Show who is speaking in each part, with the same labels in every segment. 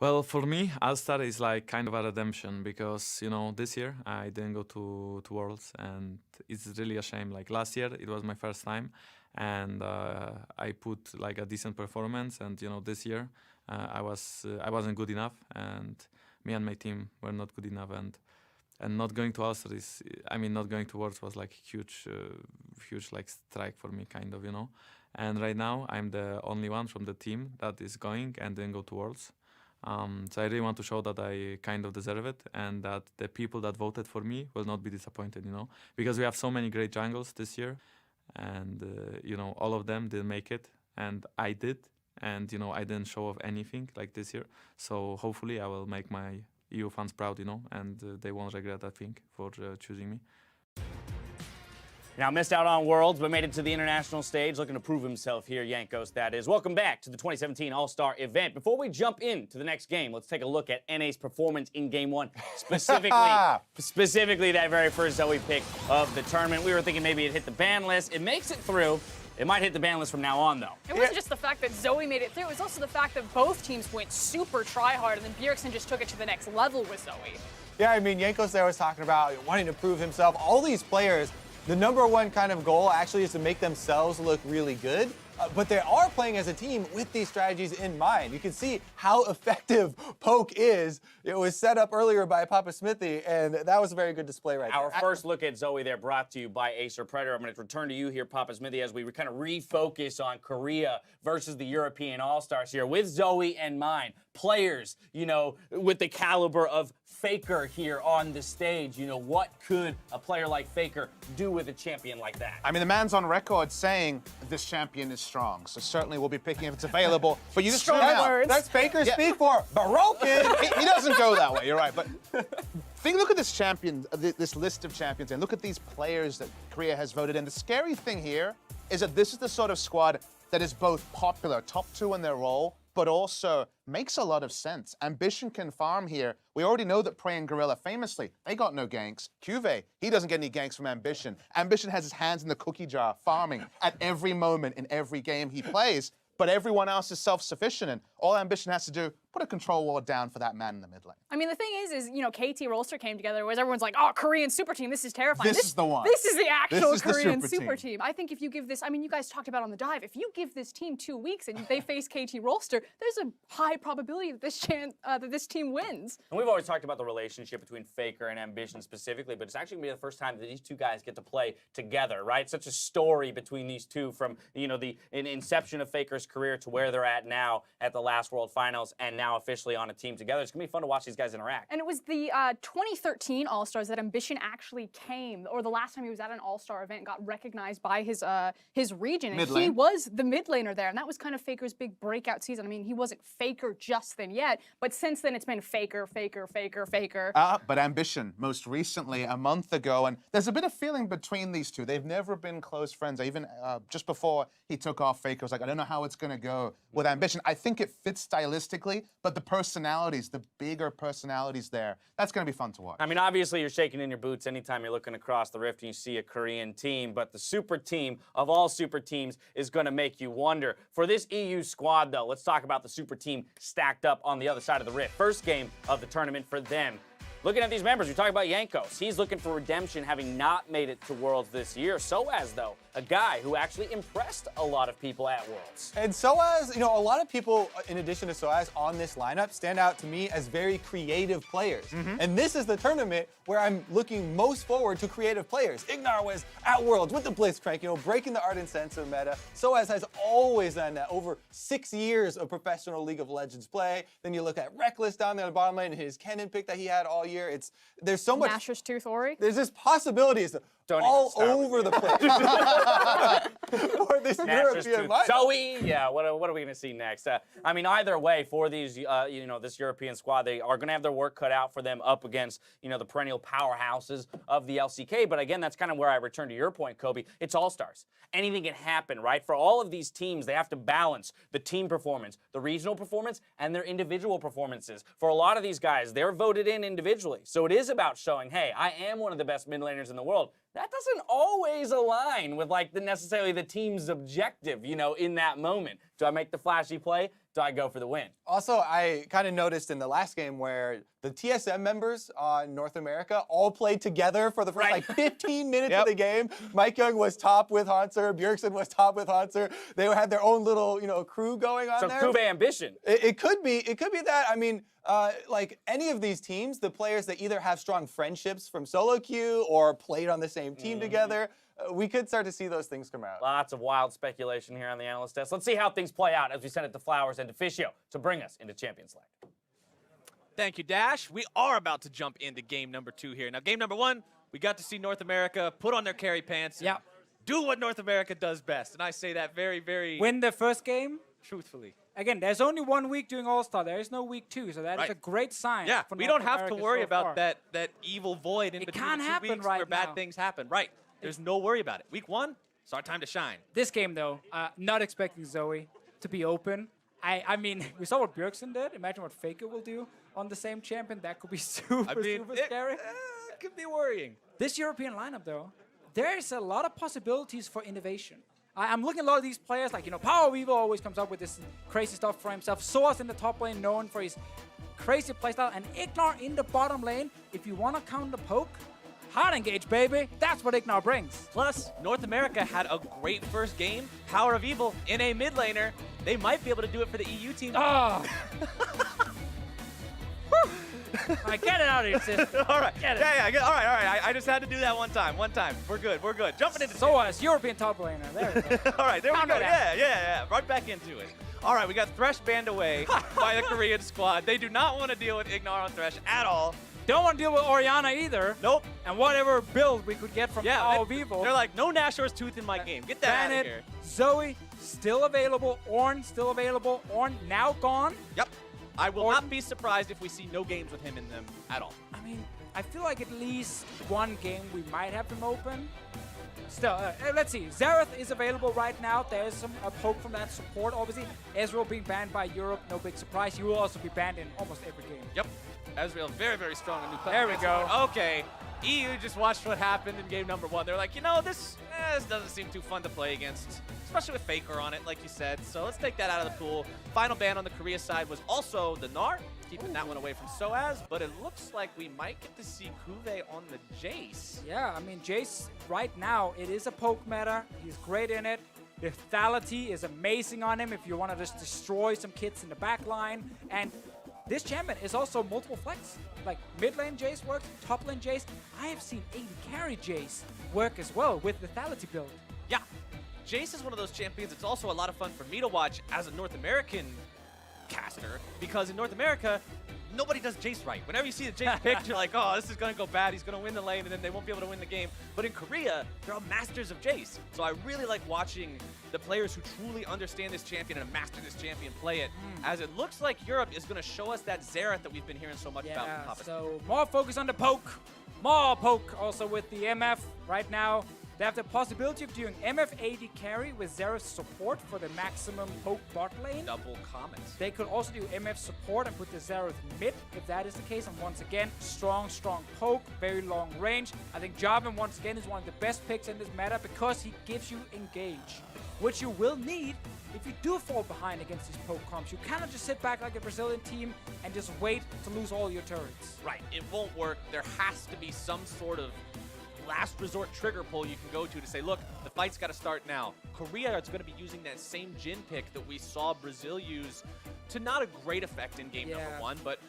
Speaker 1: Well, for me, All-Star is like kind of a redemption because, this year I didn't go to Worlds and it's really a shame. Like last year, it was my first time and I put like a decent performance and, this year I wasn't good enough and me and my team were not good enough and not going to All-Star not going to Worlds was like huge like strike for me kind of. And right now I'm the only one from the team that is going and then go to Worlds. So I really want to show that I kind of deserve it and that the people that voted for me will not be disappointed, because we have so many great jungles this year and, all of them didn't make it and I did. And, I didn't show off anything like this year. So hopefully I will make my EU fans proud, and they won't regret, I think, for choosing me.
Speaker 2: Now missed out on Worlds, but made it to the international stage, looking to prove himself here, Jankos, that is. Welcome back to the 2017 All-Star event. Before we jump into the next game, let's take a look at NA's performance in Game 1, specifically that very first Zoe pick of the tournament. We were thinking maybe it hit the ban list. It makes it through. It might hit the ban list from now on, though.
Speaker 3: It wasn't just the fact that Zoe made it through, it was also the fact that both teams went super try-hard, and then Bjergsen just took it to the next level with Zoe.
Speaker 4: Yeah, I mean, Jankos there was talking about wanting to prove himself. All these players, the number one kind of goal actually is to make themselves look really good. But they are playing as a team with these strategies in mind. You can see how effective Poke is. It was set up earlier by Papa Smithy, and that was a very good display right there.
Speaker 2: Our first look at Zoe there brought to you by Acer Predator. I'm going to return to you here, Papa Smithy, as we kind of refocus on Korea versus the European All-Stars here with Zoe in mind. Players, with the caliber of Faker here on the stage. What could a player like Faker do with a champion like that?
Speaker 5: I mean, the man's on record saying this champion is strong, so certainly we'll be picking if it's available for you to try out.
Speaker 4: That's Faker speak for Barokin.
Speaker 5: He doesn't go that way, you're right, but look at this champion, this list of champions, and look at these players that Korea has voted in. The scary thing here is that this is the sort of squad that is both popular, top 2 in their role, but also makes a lot of sense. Ambition can farm here. We already know that Prey and Gorilla, famously, they got no ganks. Cuve, he doesn't get any ganks from Ambition. Ambition has his hands in the cookie jar, farming at every moment in every game he plays, but everyone else is self-sufficient, and all Ambition has to do, put a control ward down for that man in the mid lane.
Speaker 3: I mean, the thing is, KT Rolster came together, whereas everyone's like, oh, Korean super team, this is terrifying.
Speaker 5: This is the one.
Speaker 3: This is the actual
Speaker 5: This is the
Speaker 3: Korean
Speaker 5: super
Speaker 3: super
Speaker 5: team.
Speaker 3: team. I think if you give this, you guys talked about on the dive, if you give this team 2 weeks and they face KT Rolster, there's a high probability that this team wins.
Speaker 2: And we've always talked about the relationship between Faker and Ambition specifically, but it's actually going to be the first time that these two guys get to play together, right? Such a story between these two from, the inception of Faker's career to where they're at now at the last World Finals and now officially on a team together. It's going to be fun to watch these guys interact.
Speaker 3: And it was the 2013 All-Stars that Ambition actually came, or the last time he was at an All-Star event, got recognized by his region. And he was the mid laner there, and that was kind of Faker's big breakout season. I mean, he wasn't Faker just then yet, but since then it's been Faker, Faker, Faker, Faker.
Speaker 5: But Ambition, most recently, a month ago, and there's a bit of feeling between these two. They've never been close friends. Even just before he took off, Faker was like, I don't know how it's going to go with Ambition. I think it fits stylistically, but the personalities, the bigger personalities there, that's going to be fun to watch.
Speaker 2: I mean, obviously, you're shaking in your boots anytime you're looking across the rift and you see a Korean team, but the super team of all super teams is going to make you wonder. For this EU squad, though, let's talk about the super team stacked up on the other side of the rift. First game of the tournament for them. Looking at these members, we talk about Jankos. He's looking for redemption, having not made it to Worlds this year. Soaz, though, a guy who actually impressed a lot of people at Worlds.
Speaker 4: And Soaz, a lot of people, in addition to Soaz, on this lineup stand out to me as very creative players. And this is the tournament where I'm looking most forward to creative players. Ignar was at Worlds with the Blitzcrank, breaking the Ardent Sensor meta. Soaz has always done that. Over 6 years of professional League of Legends play. Then you look at Reckless down there at the bottom lane and his Kennen pick that he had all year. There's so much.
Speaker 3: Nashor's Tooth Ori.
Speaker 4: There's just possibilities all over the place. Or this European lineup.
Speaker 2: Zoe, yeah, what are we going to see next? I mean, either way, for these, this European squad, they are going to have their work cut out for them up against, the perennial powerhouses of the LCK. But again, that's kind of where I return to your point, Kobe. It's all-stars. Anything can happen, right? For all of these teams, they have to balance the team performance, the regional performance, and their individual performances. For a lot of these guys, they're voted in individually. So it is about showing, hey, I am one of the best mid laners in the world. That doesn't always align with necessarily the team's objective, in that moment. Do I make the flashy play? Do I go for the win?
Speaker 4: Also, I kind of noticed in the last game where the TSM members on North America all played together for the first like 15 minutes of the game. Mike Young was top with Hanser. Bjergsen was top with Hanser. They had their own little, crew going on
Speaker 2: So
Speaker 4: there.
Speaker 2: Cuvée ambition.
Speaker 4: It could be that. I mean, like any of these teams, the players that either have strong friendships from solo queue or played on the same team together, we could start to see those things come out.
Speaker 2: Lots of wild speculation here on the analyst desk. Let's see how things play out as we send it to Flowers and to Fischio to bring us into Champions League.
Speaker 6: Thank you, Dash. We are about to jump into game number 2 here. Now, game number 1, we got to see North America put on their carry pants.
Speaker 7: Yeah.
Speaker 6: Do what North America does best. And I say that very, very
Speaker 7: Win the first game.
Speaker 6: truthfully.
Speaker 7: Again, there's only 1 week doing All-Star. There is no week 2, so that is
Speaker 6: Right.
Speaker 7: a great sign.
Speaker 6: Yeah,
Speaker 7: for
Speaker 6: we
Speaker 7: North
Speaker 6: don't have to
Speaker 7: America
Speaker 6: worry
Speaker 7: so
Speaker 6: about
Speaker 7: far.
Speaker 6: that evil void in
Speaker 7: It
Speaker 6: between
Speaker 7: can't
Speaker 6: the 2
Speaker 7: happen
Speaker 6: weeks
Speaker 7: right
Speaker 6: where bad
Speaker 7: now.
Speaker 6: things happen. Right. There's no worry about it. Week 1, it's our time to shine.
Speaker 7: This game, though, not expecting Zoe to be open. I mean, we saw what Bjergsen did. Imagine what Faker will do on the same champion. That could be super,
Speaker 6: I mean,
Speaker 7: super
Speaker 6: it
Speaker 7: scary.
Speaker 6: could be worrying.
Speaker 7: This European lineup, though, there's a lot of possibilities for innovation. I'm looking at a lot of these players, like, Power Weaver always comes up with this crazy stuff for himself. Soaz in the top lane, known for his crazy playstyle. And Ignar in the bottom lane, if you want to counter poke, hard engage, baby. That's what Ignar brings.
Speaker 6: Plus, North America had a great first game. Power of Evil in a mid laner. They might be able to do it for the EU team.
Speaker 7: Oh. All right, get it out of your system.
Speaker 6: All right.
Speaker 7: Get it.
Speaker 6: Yeah. All right. I just had to do that one time. We're good. Jumping into
Speaker 7: Soaz, European top laner. There we go.
Speaker 6: All right, there we
Speaker 7: Counter
Speaker 6: go.
Speaker 7: that.
Speaker 6: Yeah. Right back into it. All right, we got Thresh banned away by the Korean squad. They do not want to deal with Ignar on Thresh at all.
Speaker 7: Don't want to deal with Orianna either.
Speaker 6: Nope.
Speaker 7: And whatever build we could get from
Speaker 6: Yeah,
Speaker 7: Power of Evil.
Speaker 6: they're like, no Nashor's Tooth in my game. Get that out
Speaker 7: ban
Speaker 6: of
Speaker 7: it.
Speaker 6: here.
Speaker 7: Zoe, still available. Ornn, still available. Ornn, now gone.
Speaker 6: Yep. I will not be surprised if we see no games with him in them at all.
Speaker 7: I mean, I feel like at least one game we might have him open. Still, let's see. Xerath is available right now. There's some poke from that support, obviously. Ezreal being banned by Europe, no big surprise. He will also be banned in almost every game.
Speaker 6: Yep. Ezreal, very, very strong. A new
Speaker 7: There we go.
Speaker 6: Okay. EU just watched what happened in game number 1. They're like, this doesn't seem too fun to play against, especially with Faker on it, like you said. So let's take that out of the pool. Final ban on the Korea side was also the Gnar, keeping that one away from Soaz. But it looks like we might get to see Cuvée on the Jace.
Speaker 7: Yeah, I mean, Jace, right now, it is a poke meta. He's great in it. The lethality is amazing on him if you want to just destroy some kits in the back line. And this champion is also multiple flex. Like, mid lane Jace works, top lane Jace. I have seen AD carry Jace work as well with the lethality build.
Speaker 6: Yeah. Jace is one of those champions. It's also a lot of fun for me to watch as a North American caster, because in North America, nobody does Jace right. Whenever you see the Jace picked, you're like, oh, this is going to go bad. He's going to win the lane, and then they won't be able to win the game. But in Korea, they're all masters of Jace. So I really like watching the players who truly understand this champion and master this champion play it, as it looks like Europe is going to show us that Xerath that we've been hearing so much about from
Speaker 7: Yeah,
Speaker 6: Papa.
Speaker 7: so more focus on the poke. More poke also with the MF right now. They have the possibility of doing MF AD carry with Xerath's support for the maximum poke bot lane.
Speaker 6: Double comments.
Speaker 7: They could also do MF support and put the Xerath mid if that is the case. And once again, strong poke, very long range. I think Jarvan once again is one of the best picks in this meta because he gives you engage, which you will need if you do fall behind against these poke comps. You cannot just sit back like a Brazilian team and just wait to lose all your turrets.
Speaker 6: Right, it won't work. There has to be some sort of last resort trigger pull you can go to say, look, the fight's got to start now. Korea is going to be using that same Jhin pick that we saw Brazil use to not a great effect in game number 1, but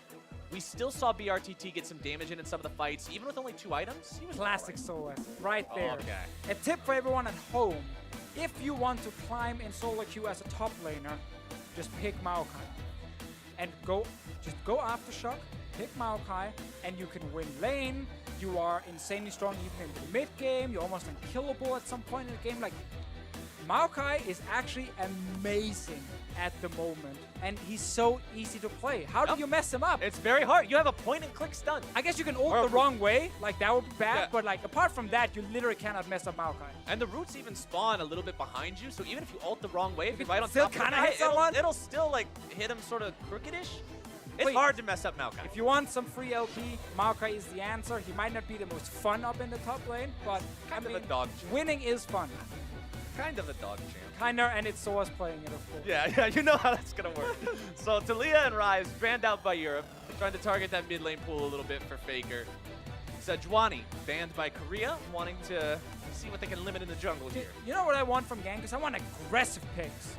Speaker 6: we still saw BRTT get some damage in some of the fights, even with only 2 items. He was
Speaker 7: Classic Soaz, right there.
Speaker 6: Okay.
Speaker 7: A tip for everyone at home, if you want to climb in solo queue as a top laner, just pick Maokai. And just go Aftershock, pick Maokai, and you can win lane. You are insanely strong even in the mid game. You're almost unkillable at some point in the game. Like, Maokai is actually amazing at the moment, and he's so easy to play. How do you mess him up?
Speaker 6: It's very hard. You have a point-and-click stun.
Speaker 7: I guess you can ult
Speaker 6: Or-
Speaker 7: the wrong way, like that would be bad,
Speaker 6: Yeah.
Speaker 7: but like apart from that, you literally cannot mess up Maokai.
Speaker 6: And the roots even spawn a little bit behind you, so even if you ult the wrong way, if you're
Speaker 7: it
Speaker 6: right on
Speaker 7: still
Speaker 6: top of the
Speaker 7: kinda
Speaker 6: guy,
Speaker 7: hit someone?
Speaker 6: it'll still like hit him sort of crookedish. It's
Speaker 7: Wait.
Speaker 6: hard to mess up Maokai.
Speaker 7: If you want some free LP, Maokai is the answer. He might not be the most fun up in the top lane, but
Speaker 6: Kind
Speaker 7: I
Speaker 6: of a
Speaker 7: mean,
Speaker 6: dog.
Speaker 7: winning is fun.
Speaker 6: Kind of a dog champ.
Speaker 7: Kinda, and it's Soaz playing it, of course.
Speaker 6: Yeah, you know how that's gonna work. So Talia and Rise banned out by Europe, trying to target that mid lane pool a little bit for Faker. Sejuani banned by Korea, wanting to see what they can limit in the jungle here.
Speaker 7: You know what I want from Genghis? I want aggressive picks.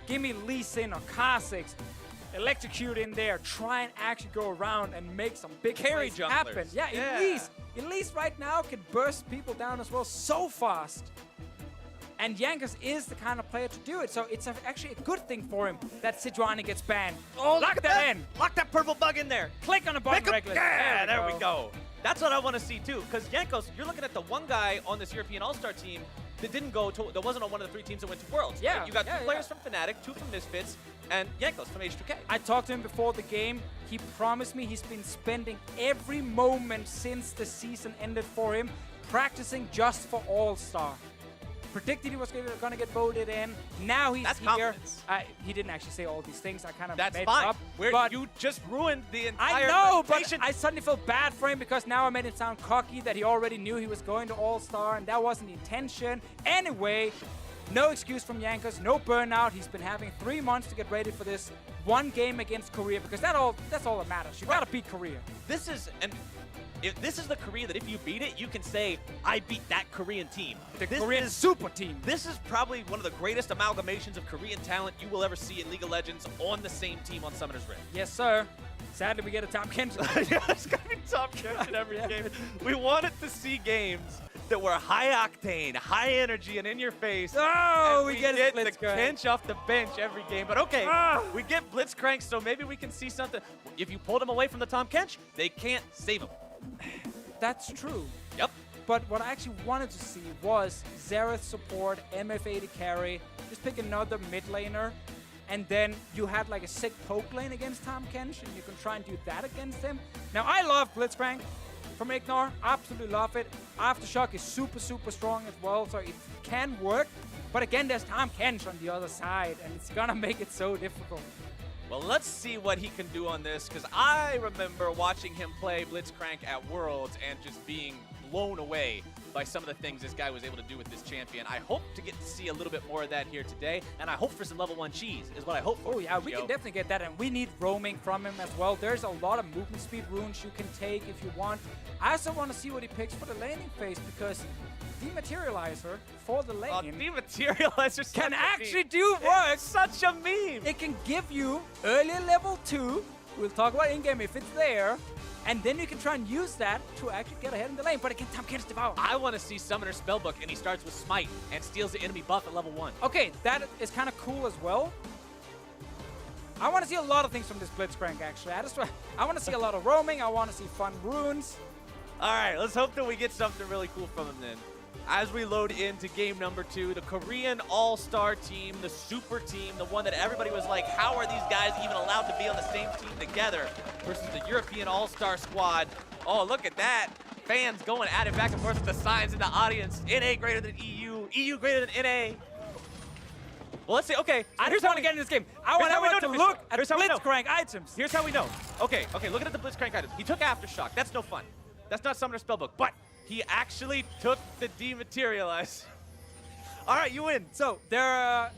Speaker 7: Give me Lee Sin or Kha'Zix. Electrocute in there. Try and actually go around and make some big
Speaker 6: Carry
Speaker 7: plays
Speaker 6: junglers.
Speaker 7: happen. Yeah, Elise right now can burst people down as well so fast. And Yankees is the kind of player to do it. So it's actually a good thing for him that Sejuani gets banned.
Speaker 6: Oh,
Speaker 7: lock that in.
Speaker 6: Lock that purple bug in there.
Speaker 7: Click on the button regularly.
Speaker 6: Yeah, there we go. That's what I want to see too. Because Jankos, you're looking at the one guy on this European All-Star team that didn't go to, that wasn't on one of the 3 teams that went to Worlds.
Speaker 7: Yeah,
Speaker 6: right? You got 2
Speaker 7: yeah,
Speaker 6: players from Fnatic, 2 from Misfits, and Jankos from H2K.
Speaker 7: I talked to him before the game. He promised me he's been spending every moment since the season ended for him practicing just for All-Star. Predicted he was going to get voted in. Now he's
Speaker 6: That's
Speaker 7: here.
Speaker 6: confidence.
Speaker 7: He didn't actually say all these things. I kind of
Speaker 6: That's
Speaker 7: made
Speaker 6: fine.
Speaker 7: it up.
Speaker 6: Where
Speaker 7: but
Speaker 6: you just ruined the entire
Speaker 7: I know, but
Speaker 6: presentation.
Speaker 7: I suddenly felt bad for him because now I made it sound cocky that he already knew he was going to All-Star, and that wasn't the intention. Anyway, no excuse from Jankos, no burnout. He's been having 3 months to get ready for this one game against Korea because that's all that matters. You gotta beat Korea.
Speaker 6: This is the Korea that if you beat it, you can say, I beat that Korean team.
Speaker 7: The
Speaker 6: This
Speaker 7: Korean
Speaker 6: is-
Speaker 7: super team.
Speaker 6: This is probably one of the greatest amalgamations of Korean talent you will ever see in League of Legends on the same team on Summoner's Rift.
Speaker 7: Yes, sir. Sadly, we get a top Kenshin.
Speaker 6: Yeah, it's gonna be top catch in every
Speaker 7: Yeah.
Speaker 6: game. We wanted to see games that were high octane, high energy, and in your face.
Speaker 7: Oh,
Speaker 6: and
Speaker 7: we get a
Speaker 6: the
Speaker 7: Blitzcrank.
Speaker 6: Kench off the bench every game. But okay,
Speaker 7: Ah.
Speaker 6: we get Blitzcrank, so maybe we can see something. If you pulled him away from the Tom Kench, they can't save him.
Speaker 7: That's true.
Speaker 6: Yep.
Speaker 7: But what I actually wanted to see was Xerath support, MF80 carry, just pick another mid laner, and then you had like a sick poke lane against Tom Kench, and you can try and do that against him. Now, I love Blitzcrank from Ignore, absolutely love it. Aftershock is super, super strong as well, so it can work. But again, there's Tom Kench on the other side, and it's gonna make it so difficult.
Speaker 6: Well, let's see what he can do on this, because I remember watching him play Blitzcrank at Worlds and just being blown away by some of the things this guy was able to do with this champion. I hope to get to see a little bit more of that here today, and I hope for some level 1 cheese is what I hope for.
Speaker 7: Oh yeah, we can definitely get that, and we need roaming from him as well. There's a lot of movement speed runes you can take if you want. I also want to see what he picks for the laning phase, because Dematerializer for the
Speaker 6: Oh,
Speaker 7: lane
Speaker 6: Dematerializer's
Speaker 7: can
Speaker 6: such a
Speaker 7: actually
Speaker 6: meme.
Speaker 7: do work.
Speaker 6: It's such a meme.
Speaker 7: It can give you early level 2. We'll talk about in-game if it's there. And then you can try and use that to actually get ahead in the lane. But again, Tom Kench Devour.
Speaker 6: I want to see Summoner Spellbook, and he starts with Smite and steals the enemy buff at level 1.
Speaker 7: Okay, that is kind of cool as well. I want to see a lot of things from this Blitzcrank, actually. I want to see a lot of roaming. I want to see fun runes.
Speaker 6: All right, let's hope that we get something really cool from him then. As we load into game number 2, the Korean All-Star team, the super team, the one that everybody was like, how are these guys even allowed to be on the same team together, versus the European All-Star squad. Oh, look at that. Fans going at it back and forth with the signs in the audience. NA greater than EU, EU greater than NA. Well, let's see. Okay,
Speaker 7: I just want to get in this game. I want everyone to look at
Speaker 6: Here's how we know.
Speaker 7: Blitzcrank items.
Speaker 6: Here's how we know. Okay, looking at the Blitzcrank items. He took Aftershock. That's no fun. That's not Summoner Spellbook. But he actually took the Dematerialize. All right, you win.
Speaker 7: So there,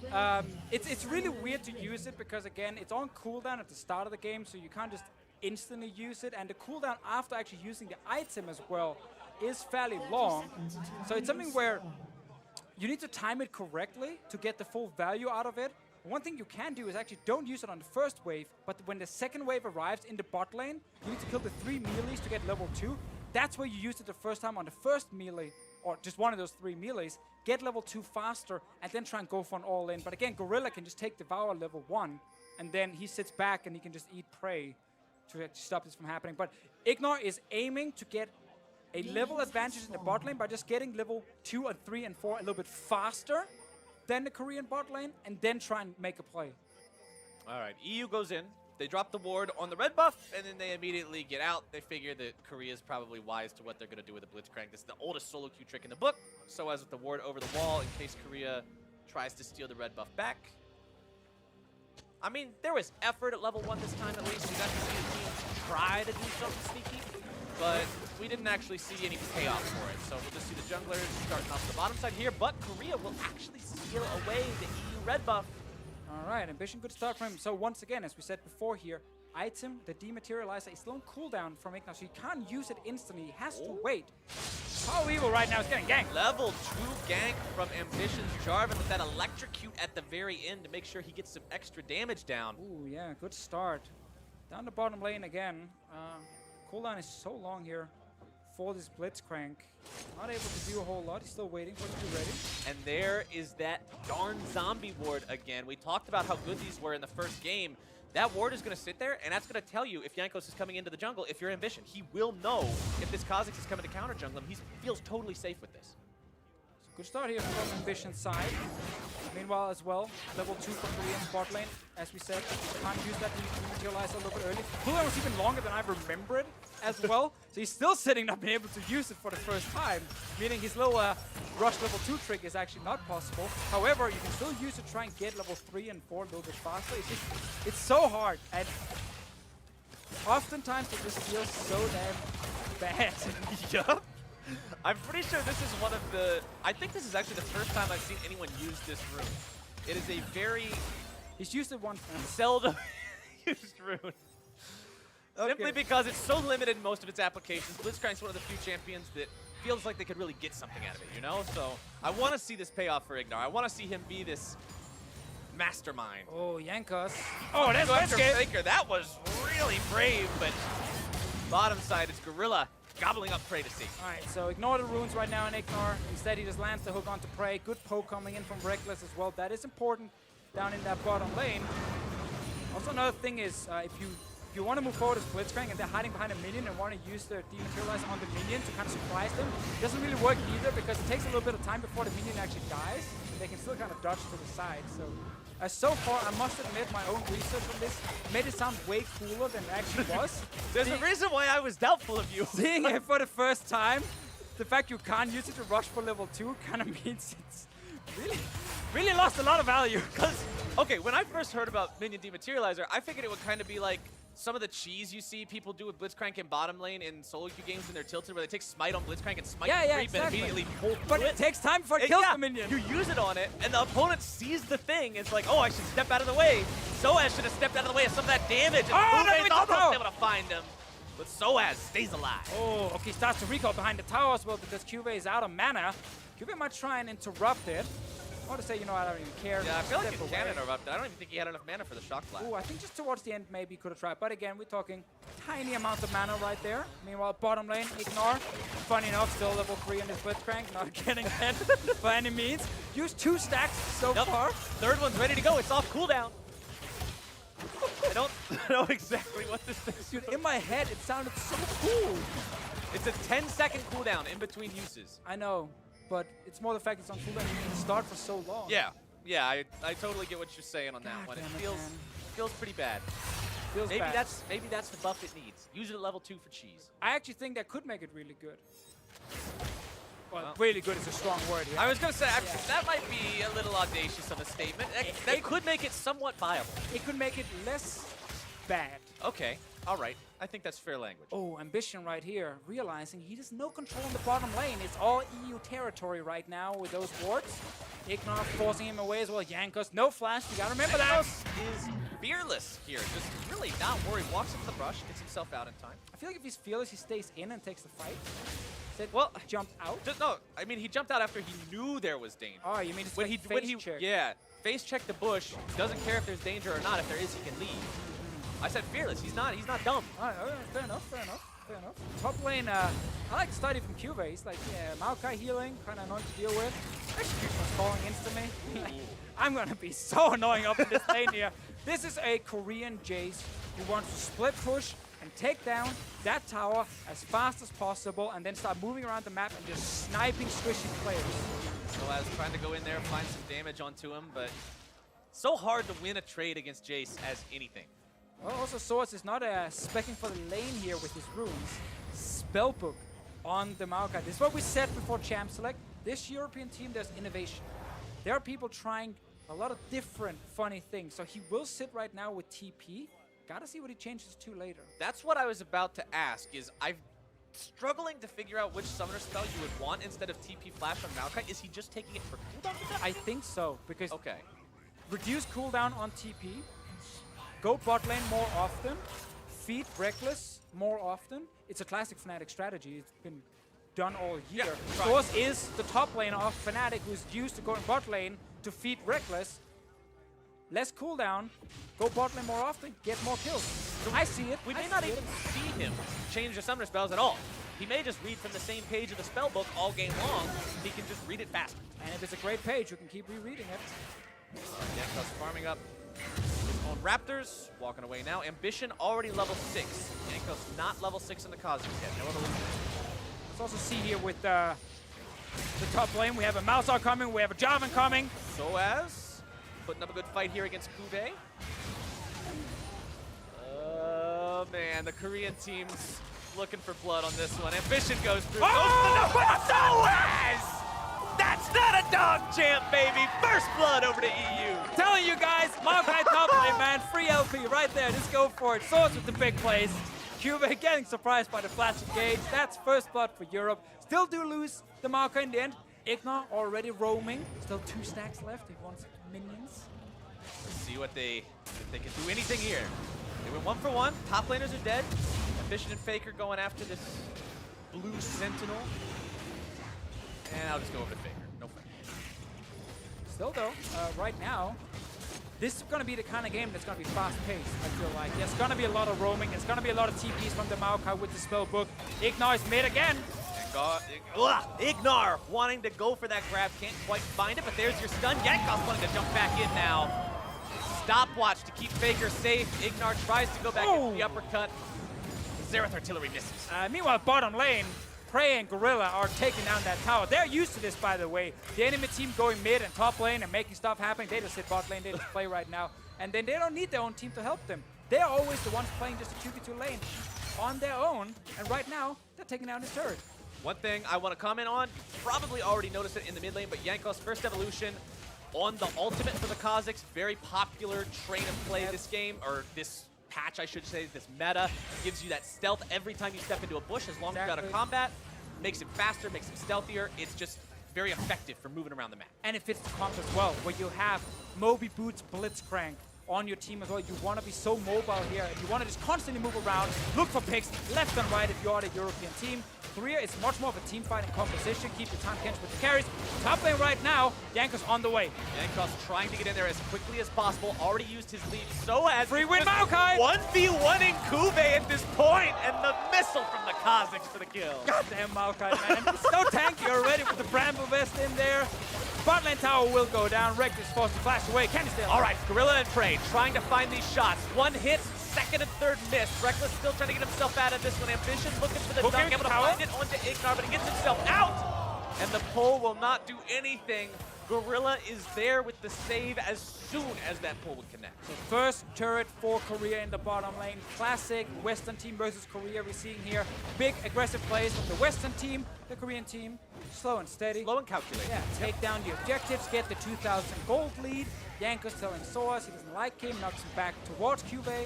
Speaker 7: it's really weird to use it because again, it's on cooldown at the start of the game, so you can't just instantly use it. And the cooldown after actually using the item as well is fairly long. So it's something where you need to time it correctly to get the full value out of it. One thing you can do is actually don't use it on the first wave, but when the second wave arrives in the bot lane, you need to kill the 3 melees to get level 2. That's where you used it the first time on the first melee, or just one of those 3 melees, get level 2 faster, and then try and go for an all-in. But again, Gorilla can just take Devour level 1, and then he sits back and he can just eat prey to stop this from happening. But Ignore is aiming to get a level advantage in the bot lane by just getting level 2 and 3 and 4 a little bit faster than the Korean bot lane, and then try and make a play.
Speaker 6: All right, EU goes in. They drop the ward on the red buff, and then they immediately get out. They figure that Korea is probably wise to what they're going to do with the Blitzcrank. This is the oldest solo queue trick in the book. So as with the ward over the wall, in case Korea tries to steal the red buff back. I mean, there was effort at level 1 this time at least. You got to see the teams try to do something sneaky. but we didn't actually see any payoff for it. So we'll just see the junglers starting off the bottom side here, but Korea will actually steal away the EU red buff.
Speaker 7: All right, Ambition, good start from him. So once again, as we said before here, item, the Dematerializer, is low cooldown from Ignar, so he can't use it instantly. He has to wait. Power Evil right now is getting ganked.
Speaker 6: Level 2 gank from Ambition's Jarvan with that electrocute at the very end to make sure he gets some extra damage down.
Speaker 7: Ooh, yeah, good start. Down the bottom lane again. Cooldown is so long here for this Blitzcrank. Not able to do a whole lot. He's still waiting for it to be ready.
Speaker 6: And there is that darn zombie ward again. We talked about how good these were in the first game. That ward is going to sit there, and that's going to tell you if Jankos is coming into the jungle, if you're Ambition. He will know if this Kha'Zix is coming to counter jungle him. He feels totally safe with this.
Speaker 7: Good start here from Ambition's side. Meanwhile, as well, level 2 for Korean bot lane. As we said, can't use that Dematerializer a little bit early. Cooldown was even longer than I remembered as well. So he's still sitting not being able to use it for the first time, meaning his little rush level 2 trick is actually not possible. However, you can still use it to try and get level 3 and 4 a little bit faster. It's so hard, and oftentimes it just feels so damn bad.
Speaker 6: Yup. I'm pretty sure this is one of the... I think this is actually the first time I've seen anyone use this rune. It is a very
Speaker 7: He's used it once.
Speaker 6: seldom used rune. Simply because it's so limited in most of its applications. Blitzcrank's one of the few champions that feels like they could really get something out of it, you know? So I want to see this pay off for Ignar. I want to see him be this mastermind.
Speaker 7: Oh, Jankos. Oh, that's
Speaker 6: Faker. That was really brave, but bottom side is Gorilla gobbling up Prey to see.
Speaker 7: Alright, so ignore the runes right now in Ignar. Instead, he just lands the hook onto Prey. Good poke coming in from Reckless as well. That is important down in that bottom lane. Also, another thing is, if you want to move forward as Blitzcrank and they're hiding behind a minion and want to use their Dematerializer on the minion to kind of surprise them, it doesn't really work either because it takes a little bit of time before the minion actually dies. And they can still kind of dodge to the side. So far, I must admit, my own research on this made it sound way cooler than it actually was.
Speaker 6: There's a reason why I was doubtful of you.
Speaker 7: Seeing it for the first time, the fact you can't use it to rush for level 2 kind of means it's really lost a lot of value.
Speaker 6: Because, okay, when I first heard about Minion Dematerializer, I figured it would kind of be like some of the cheese you see people do with Blitzcrank in bottom lane in solo queue games when they're tilted, where they take Smite on Blitzcrank and Smite creep
Speaker 7: exactly.
Speaker 6: and immediately pull
Speaker 7: But
Speaker 6: through
Speaker 7: it takes time before it kills the minion.
Speaker 6: You use it on it, and the opponent sees the thing. It's like, oh, I should step out of the way. Soaz should have stepped out of the way of some of that damage, and Uwe's almost able to find him. But Soaz stays alive.
Speaker 7: Oh, okay, starts to recall behind the tower as well because QV is out of mana. QV might try and interrupt it. I want to say, you know, I don't even care.
Speaker 6: Yeah, I feel like
Speaker 7: Step
Speaker 6: it can
Speaker 7: away.
Speaker 6: interrupt it. I don't even think he had enough mana for the shock blast.
Speaker 7: Ooh, I think just towards the end maybe he could have tried. But again, we're talking tiny amount of mana right there. Meanwhile, bottom lane, Ignar. Funny enough, still level 3 in his Blitzcrank. Not getting that by any means. Used 2 stacks so far.
Speaker 6: Third one's ready to go. It's off cooldown. I don't know exactly what this is.
Speaker 7: Dude, in my head, it sounded so cool.
Speaker 6: It's a 10-second cooldown in between uses.
Speaker 7: I know, but it's more the fact it's on cooldown. You can start for so long.
Speaker 6: Yeah, I totally get what you're saying on that
Speaker 7: God
Speaker 6: one. It
Speaker 7: damn it,
Speaker 6: feels
Speaker 7: man.
Speaker 6: feels pretty bad.
Speaker 7: Feels
Speaker 6: Maybe
Speaker 7: bad.
Speaker 6: that's the buff it needs. Use it at level 2 for cheese.
Speaker 7: I actually think that could make it really good. Well, really good is a strong word here.
Speaker 6: I was gonna say that might be a little audacious of a statement. That could make it somewhat viable.
Speaker 7: It could make it less bad.
Speaker 6: Okay, all right. I think that's fair language.
Speaker 7: Oh, Ambition right here, realizing he has no control in the bottom lane. It's all EU territory right now with those wards. Ignar forcing him away as well. Jankos, no flash. You gotta remember that.
Speaker 6: Is fearless here. Just really not worried. Walks into the brush, gets himself out in time.
Speaker 7: I feel like if he's fearless, he stays in and takes the fight. Said,
Speaker 6: Well,
Speaker 7: jumped out.
Speaker 6: No, I mean he jumped out after he knew there was danger.
Speaker 7: Oh, you mean it's
Speaker 6: when
Speaker 7: like
Speaker 6: he
Speaker 7: face check.
Speaker 6: yeah, face check the bush. Doesn't care if there's danger or not. If there is, he can leave. I said fearless. He's not dumb.
Speaker 7: All right, fair enough. Top lane, I like to study from Cube. He's like, yeah, Maokai healing, kind of annoying to deal with. Execution was falling instantly. I'm gonna be so annoying up in this lane here. This is a Korean Jace who wants to split push and take down that tower as fast as possible and then start moving around the map and just sniping, squishing players.
Speaker 6: Soaz trying to go in there, find some damage onto him, but so hard to win a trade against Jace as anything.
Speaker 7: Well, also Soaz is not specking for the lane here with his runes. Spellbook on the Maokai. This is what we said before Champ Select. This European team, there's innovation. There are people trying a lot of different funny things. So he will sit right now with TP. Gotta see what he changes to later.
Speaker 6: That's what I was about to ask. Is struggling to figure out which summoner spell you would want instead of TP Flash on Maokai. Is he just taking it for cooldown?
Speaker 7: I think so, because
Speaker 6: Okay.
Speaker 7: reduce cooldown on TP, go bot lane more often, feed Reckless more often. It's a classic Fnatic strategy. It's been done all year.
Speaker 6: right.
Speaker 7: Source is the top laner of Fnatic, who's used to going bot lane to feed Reckless. Less cooldown, go bot lane more often, get more kills. I see it.
Speaker 6: We
Speaker 7: I
Speaker 6: may not
Speaker 7: see it.
Speaker 6: even see him change the summoner spells at all. He may just read from the same page of the spell book all game long. He can just read it faster.
Speaker 7: And if it's a great page, you can keep rereading it.
Speaker 6: Jankos farming up his own Raptors, walking away now. Ambition already level 6. Jankos not level 6 in the Cosmos yet. No evolution.
Speaker 7: Let's also see here with the top lane, we have a Malzahar coming, we have a Jarvan coming.
Speaker 6: Soaz putting up a good fight here against Kube. Oh man, the Korean team's looking for blood on this one. Ambition goes through. Soaz! That's not a dog champ, baby! First blood over to EU.
Speaker 7: Telling you guys, Maokai top lane, man. Free LP right there. Just go for it. Swords with the big plays. Cube getting surprised by the flash engage. That's first blood for Europe. Still do lose the Maokai in the end. Ignar already roaming. Still 2 stacks left. He wants minions.
Speaker 6: See what if they can do anything here. They went 1 for 1. Top laners are dead. Ambition and Faker going after this blue Sentinel. And I'll just go over to Faker. No fight.
Speaker 7: Still though, right now, this is going to be the kind of game that's going to be fast-paced, I feel like. There's going to be a lot of roaming. There's going to be a lot of TPs from the Maokai with the spell book. Ignar is mid again.
Speaker 6: Ignar wanting to go for that grab, can't quite find it, but there's your stun. Jankos wanting to jump back in now. Stopwatch to keep Faker safe. Ignar tries to go back into the uppercut. Xerath Artillery misses.
Speaker 7: Meanwhile, bottom lane, Prey and Gorilla are taking down that tower. They're used to this, by the way. The enemy team going mid and top lane and making stuff happen. They just hit bot lane, they just play right now. And then they don't need their own team to help them. They're always the ones playing just a 2v2 lane on their own. And right now, they're taking down his turret.
Speaker 6: One thing I want to comment on, you probably already noticed it in the mid lane, but Jankos' first evolution on the ultimate for the Kazakhs, very popular train of play this game, or this patch, I should say, this meta, gives you that stealth every time you step into a bush, as long as you're out of combat, makes him faster, makes him stealthier. It's just very effective for moving around the map.
Speaker 7: And it fits the comp as well, where you have Moby Boots Blitzcrank on your team as well. You want to be so mobile here, and you want to just constantly move around, look for picks left and right if you are the European team. Korea is much more of a team fighting composition. Keep your time catch with the carries. Top lane right now, Jankos on the way.
Speaker 6: Jankos trying to get in there as quickly as possible. Already used his lead. So as
Speaker 7: free win Maokai.
Speaker 6: 1v1ing Kube at this point, and the missile from the Kazakhs for the kill.
Speaker 7: Goddamn Maokai, man. He's so tanky already with the Bramble Vest in there. Bot lane tower will go down. Rekt is forced to flash away. Can he stay alive?
Speaker 6: All right, Gorilla and Prey trying to find these shots. One hit, second and third miss. Reckless still trying to get himself out of this one. Ambition looking for the dunk, able to find it onto Ignar, but he gets himself out. And the pull will not do anything. Gorilla is there with the save as soon as that pull would connect.
Speaker 7: So first turret for Korea in the bottom lane. Classic Western team versus Korea we're seeing here. Big aggressive plays from the Western team. The Korean team, slow and steady.
Speaker 6: Slow and calculated.
Speaker 7: Yeah, take down the objectives, get the 2,000 gold lead. Jankos telling Soaz he doesn't like him, knocks him back towards Cube.
Speaker 6: But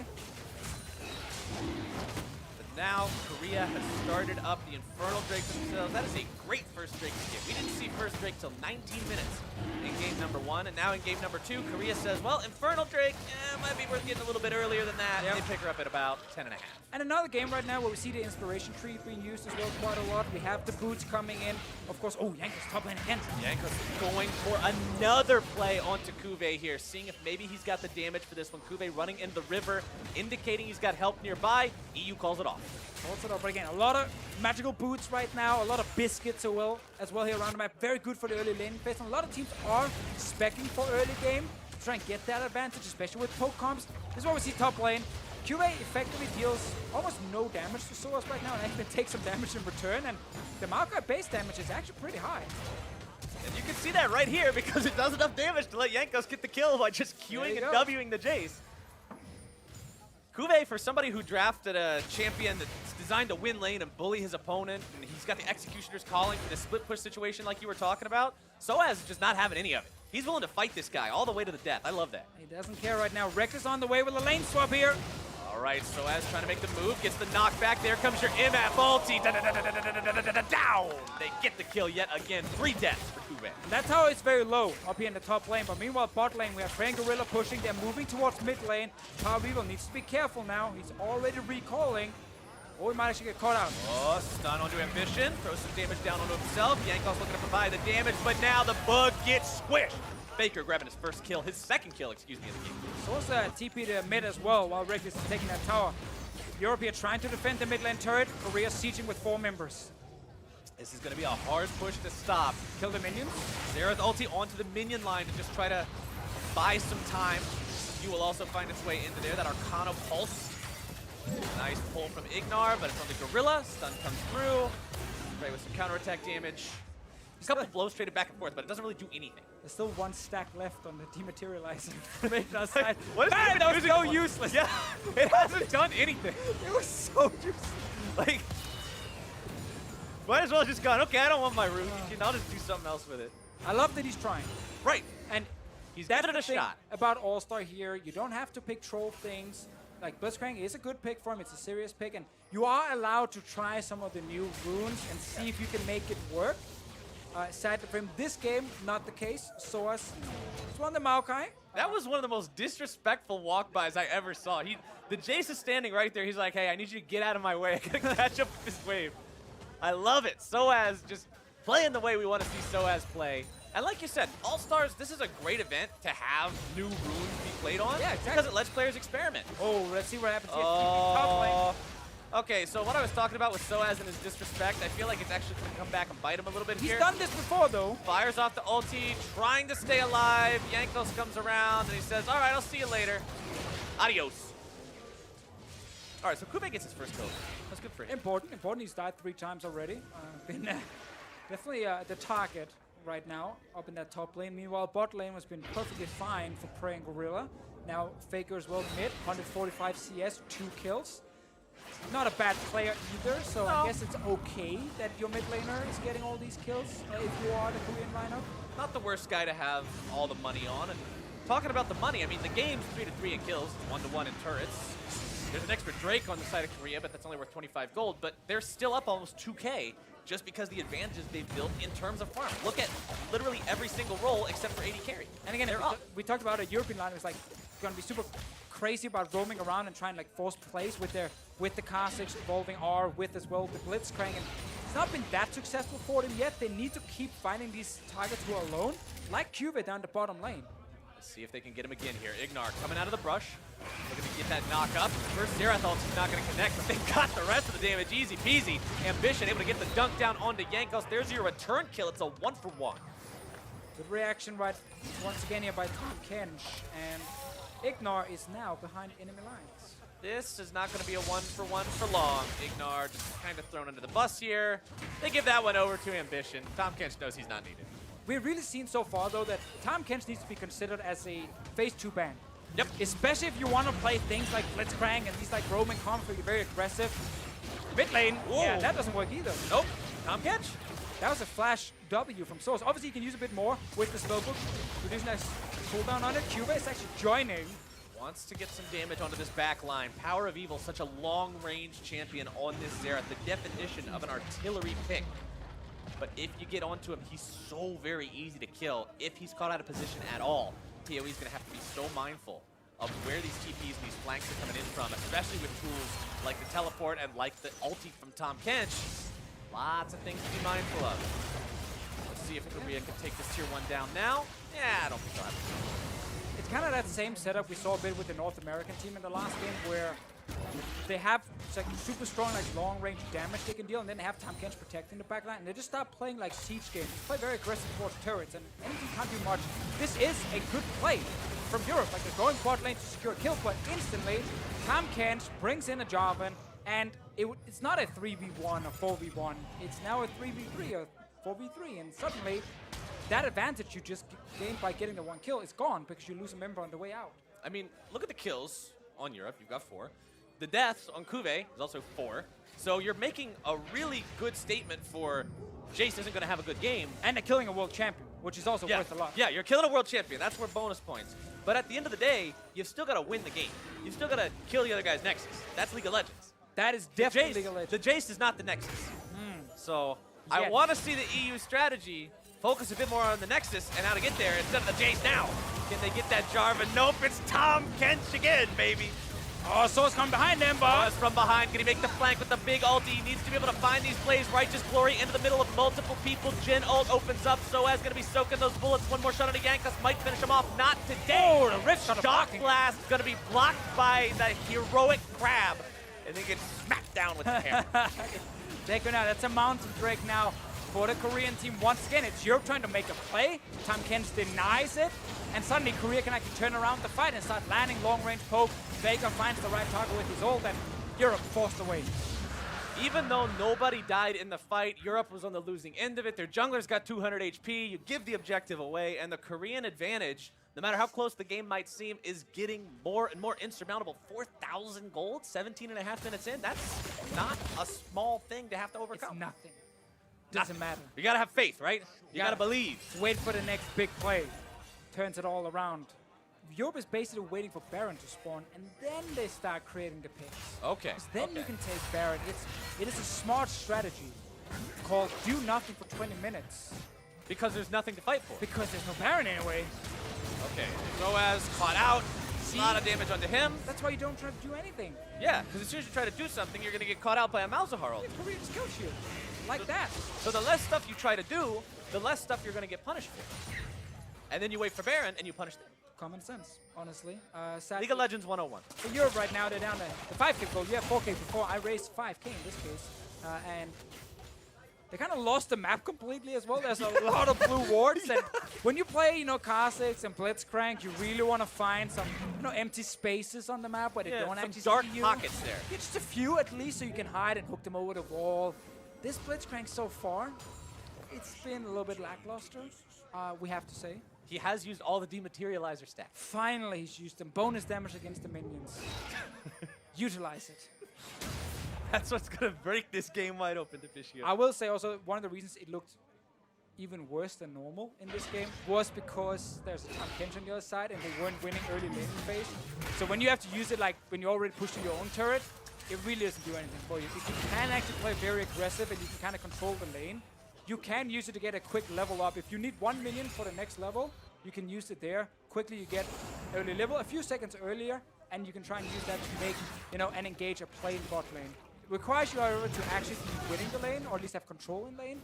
Speaker 6: now Korea has started up the Infernal Drake themselves. That is a great first Drake to get. We didn't see first Drake till 19 minutes in game number 1, and now in game number 2, Korea says, well, Infernal Drake might be worth getting a little bit earlier than that.
Speaker 7: Yep.
Speaker 6: They pick her up at about 10.5.
Speaker 7: And another game right now where we see the inspiration tree being used as well quite a lot. We have the boots coming in. Of course, Jankos top lane again.
Speaker 6: Jankos going for another play onto Kube here, seeing if maybe he's got the damage for this one. Kube running in the river, indicating he's got help nearby. EU calls it off.
Speaker 7: But again, a lot of magical boots right now, a lot of biscuits as well here around the map. Very good for the early laning phase. And a lot of teams are speccing for early game to try and get that advantage, especially with poke comps. This is what we see top lane. Cube effectively deals almost no damage to Soaz right now and actually takes some damage in return. And the Maokai base damage is actually pretty high.
Speaker 6: And you can see that right here because it does enough damage to let Jankos get the kill by just Qing and Wing the Jace. Kube, for somebody who drafted a champion that's designed to win lane and bully his opponent, and he's got the Executioner's calling for the split push situation like you were talking about, Soaz is just not having any of it. He's willing to fight this guy all the way to the death. I love that.
Speaker 7: He doesn't care right now. Rekt is on the way with a lane swap here.
Speaker 6: All All right, Soaz trying to make the move, gets the knockback. There comes your MF ulti. Down. They get the kill yet again. 3 deaths for Kube.
Speaker 7: That's how it's very low up here in the top lane. But meanwhile, bot lane, we have Frank Gorilla pushing. They're moving towards mid lane. Power of Evil needs to be careful now. He's already recalling. Or he might actually get caught out.
Speaker 6: Oh, stun onto Ambition. Throws some damage down onto himself. Yankov's looking to provide the damage, but now the bug gets squished. Faker grabbing his first kill, his second kill, excuse me, in the game.
Speaker 7: So also TP to mid as well while Reckless is taking that tower. Europea trying to defend the mid lane turret. Korea sieging with 4 members.
Speaker 6: This is going to be a hard push to stop.
Speaker 7: Kill the minions.
Speaker 6: Xerath ulti onto the minion line to just try to buy some time. You will also find its way into there. That Arcana Pulse. Nice pull from Ignar, but it's on the Gorilla. Stun comes through. Right with some counterattack damage. A couple of blows traded back and forth, but it doesn't really do anything.
Speaker 7: There's still 1 stack left on the dematerializer from Ignar's side.
Speaker 6: What is
Speaker 7: Man,
Speaker 6: it
Speaker 7: that was
Speaker 6: using
Speaker 7: so
Speaker 6: for?
Speaker 7: useless.
Speaker 6: Yeah, it hasn't done anything.
Speaker 7: It was so useless.
Speaker 6: Like, might as well just gone, okay, I don't want my root. I'll just do something else with it.
Speaker 7: I love that he's trying.
Speaker 6: Right.
Speaker 7: And
Speaker 6: He's
Speaker 7: that's
Speaker 6: giving it
Speaker 7: the
Speaker 6: a
Speaker 7: thing
Speaker 6: shot.
Speaker 7: about All-Star here. You don't have to pick troll things. Like, Blitzcrank is a good pick for him. It's a serious pick. And you are allowed to try some of the new runes and see if you can make it work. Sad for him, this game, not the case. Soaz won the Maokai.
Speaker 6: That was one of the most disrespectful walk-bys I ever saw. The Jace is standing right there. He's like, hey, I need you to get out of my way. I gotta catch up with this wave. I love it. Soaz just playing the way we want to see Soaz play. And like you said, All-Stars, this is a great event to have new runes be played on.
Speaker 7: Yeah, exactly.
Speaker 6: Because it lets players experiment.
Speaker 7: Oh, let's see what happens here.
Speaker 6: Oh.
Speaker 7: Top lane.
Speaker 6: Okay, so what I was talking about with Soaz and his disrespect, I feel like it's actually going to come back and bite him a little bit
Speaker 7: He's
Speaker 6: here.
Speaker 7: done this before, though.
Speaker 6: Fires off the ulti, trying to stay alive. Jankos comes around and he says, all right, I'll see you later. Adios. All right, so Kube gets his first kill. That's good for him.
Speaker 7: Important. He's died 3 times already. Been definitely the target right now up in that top lane. Meanwhile, bot lane has been perfectly fine for Prey and Gorilla. Now Faker as well mid, 145 CS, 2 kills. Not a bad player either, so I guess it's okay that your mid laner is getting all these kills if you are the Korean lineup.
Speaker 6: Not the worst guy to have all the money on. And talking about the money, I mean, the game's 3-3 in kills, 1-1 in turrets. There's an extra Drake on the side of Korea, but that's only worth 25 gold. But they're still up almost 2K just because the advantages they've built in terms of farm. Look at literally every single role except for AD carry.
Speaker 7: And again, we talked about a European lineup is like going to be super crazy about roaming around and trying to like force plays with the Kha'Zix evolving R, with as well the Blitzcrank. And it's not been that successful for them yet. They need to keep finding these targets who are alone, like Cube down the bottom lane.
Speaker 6: Let's see if they can get him again here. Ignar coming out of the brush. Looking to get that knock up. First Xerath ulti's not going to connect, but they got the rest of the damage easy peasy. Ambition able to get the dunk down onto Jankos. There's your return kill. It's a 1-for-1.
Speaker 7: Good reaction right once again here by Tahm Kench. And Ignar is now behind enemy lines.
Speaker 6: This is not going to be a 1-for-1 for long. Ignar just kind of thrown under the bus here. They give that one over to Ambition. Tahm Kench knows he's not needed.
Speaker 7: We've really seen so far, though, that Tahm Kench needs to be considered as a phase 2 ban.
Speaker 6: Yep.
Speaker 7: Especially if you want to play things like Blitzcrank and these like roaming conflict, very aggressive. Mid lane, yeah, that doesn't work either.
Speaker 6: Nope. Tahm Kench.
Speaker 7: That was a flash W from Source. Obviously, you can use a bit more with the slowbook. Reduce nice cooldown on it. Cuba is actually joining.
Speaker 6: Wants to get some damage onto this back line. Power of Evil, such a long-range champion on this Xerath. The definition of an artillery pick. But if you get onto him, he's so very easy to kill. If he's caught out of position at all, PoE's going to have to be so mindful of where these TPs and these flanks are coming in from, especially with tools like the teleport and like the ulti from Tahm Kench. Lots of things to be mindful of. Let's see if Korea can take this tier 1 down now. Yeah, I don't think they'll have it.
Speaker 7: It's kind of that same setup we saw a bit with the North American team in the last game, where they have like super strong, like long-range damage they can deal, and then they have Tahm Kench protecting the backline, and they just start playing like siege games. They play very aggressive towards turrets, and anything can't do much. This is a good play from Europe. Like they're going bot lane to secure a kill, but instantly Tahm Kench brings in a Jarvan, and it's not a 3v1 or 4v1. It's now a 3v3 or 4v3, and suddenly that advantage you just gained by getting the 1 kill is gone because you lose a member on the way out.
Speaker 6: I mean, look at the kills on Europe. You've got 4. The deaths on Kuve is also 4. So you're making a really good statement for Jace isn't going to have a good game.
Speaker 7: And they're killing a world champion. which is also worth a lot.
Speaker 6: Yeah, you're killing a world champion. That's worth bonus points. But at the end of the day, you've still got to win the game. You've still got to kill the other guy's Nexus. That's League of Legends.
Speaker 7: That is
Speaker 6: The
Speaker 7: definitely
Speaker 6: Jace,
Speaker 7: League of Legends.
Speaker 6: the Jace is not the Nexus. So I
Speaker 7: Yeah.
Speaker 6: want to see the EU strategy focus a bit more on the Nexus and how to get there instead of the Jace now. Can they get that Jarvan? Nope, it's Tom Kench again, baby.
Speaker 7: Oh, Soul's coming behind them,
Speaker 6: Buzz
Speaker 7: but
Speaker 6: from behind. Can he make the flank with the big ulti? He needs to be able to find these plays. Righteous Glory into the middle of multiple people. Jhin ult opens up. Soaz going to be soaking those bullets. One more shot on the Yankas might finish him off. Not today.
Speaker 7: Oh, the Rift shot of
Speaker 6: Shock
Speaker 7: blocking.
Speaker 6: Blast going to be blocked by the heroic Crab. And then gets smacked down with the hammer.
Speaker 7: take her now. That's a mountain break now for the Korean team. Once again, it's Europe trying to make a play. Tom Kench denies it. And suddenly Korea can actually turn around the fight and start landing long-range poke. Faker finds the right target with his ult, and Europe forced away.
Speaker 6: Even though nobody died in the fight, Europe was on the losing end of it. Their jungler's got 200 HP. You give the objective away, and the Korean advantage, no matter how close the game might seem, is getting more and more insurmountable. 4,000 gold, 17 and a half minutes in. That's not a small thing to have to
Speaker 7: It's
Speaker 6: overcome.
Speaker 7: nothing. Doesn't matter.
Speaker 6: You gotta have faith, right? You
Speaker 7: Yeah.
Speaker 6: gotta believe.
Speaker 7: Wait for the next big play. Turns it all around. Europe is basically waiting for Baron to spawn, and then they start creating the picks.
Speaker 6: Okay.
Speaker 7: 'Cause then you can take Baron. It is a smart strategy called do nothing for 20 minutes.
Speaker 6: Because there's nothing to fight for.
Speaker 7: Because there's no Baron anyway.
Speaker 6: Okay. Soaz caught out. A lot of damage onto him.
Speaker 7: That's why you don't try to do anything.
Speaker 6: Yeah, because as soon as you try to do something, you're gonna get caught out by a Malzahar ult.
Speaker 7: Korea just kills you. Like that.
Speaker 6: So the less stuff you try to do, the less stuff you're gonna get punished for. And then you wait for Baron and you punish them.
Speaker 7: Common sense, honestly. Sadly,
Speaker 6: League of Legends 101.
Speaker 7: for Europe right now, they're down to the 5K goal. You have 4K before. I raised 5K in this case. And they kind of lost the map completely as well. There's a lot of blue wards. And when you play, Kha'Zix and Blitzcrank, you really want to find some, empty spaces on the map where they
Speaker 6: Yeah,
Speaker 7: don't
Speaker 6: some
Speaker 7: actually
Speaker 6: dark
Speaker 7: see you.
Speaker 6: pockets there.
Speaker 7: Yeah, just a few at least, so you can hide and hook them over the wall. This Blitzcrank so far, it's been a little bit lackluster, we have to say.
Speaker 6: He has used all the dematerializer stacks.
Speaker 7: Finally, he's used them. Bonus damage against the minions. Utilize it.
Speaker 6: That's what's gonna break this game wide open to Fishio.
Speaker 7: I will say also, one of the reasons it looked even worse than normal in this game was because there's a Tom Kench on the other side and they weren't winning early laning phase. So when you have to use it like when you're already pushing your own turret, it really doesn't do anything for you. If you can actually play very aggressive and you can kind of control the lane, you can use it to get a quick level up. If you need 1 minion for the next level, you can use it there. Quickly you get early level, a few seconds earlier, and you can try and use that to make, and engage a plain bot lane. It requires you, however, to actually be winning the lane, or at least have control in lane.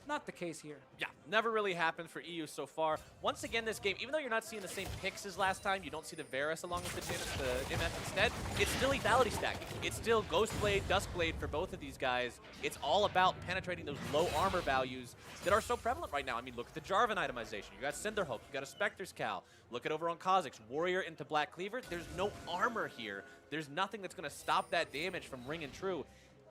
Speaker 7: Not the case here.
Speaker 6: Yeah, never really happened for EU so far. Once again, this game, even though you're not seeing the same picks as last time, you don't see the Varus along with the MF instead, it's still lethality stacking. It's still Ghostblade, Duskblade for both of these guys. It's all about penetrating those low armor values that are so prevalent right now. I mean, look at the Jarvan itemization. You got Cinderhulk, you got a Spectre's Cowl. Look at over on Kha'Zix, Warrior into Black Cleaver. There's no armor here. There's nothing that's going to stop that damage from ringing true.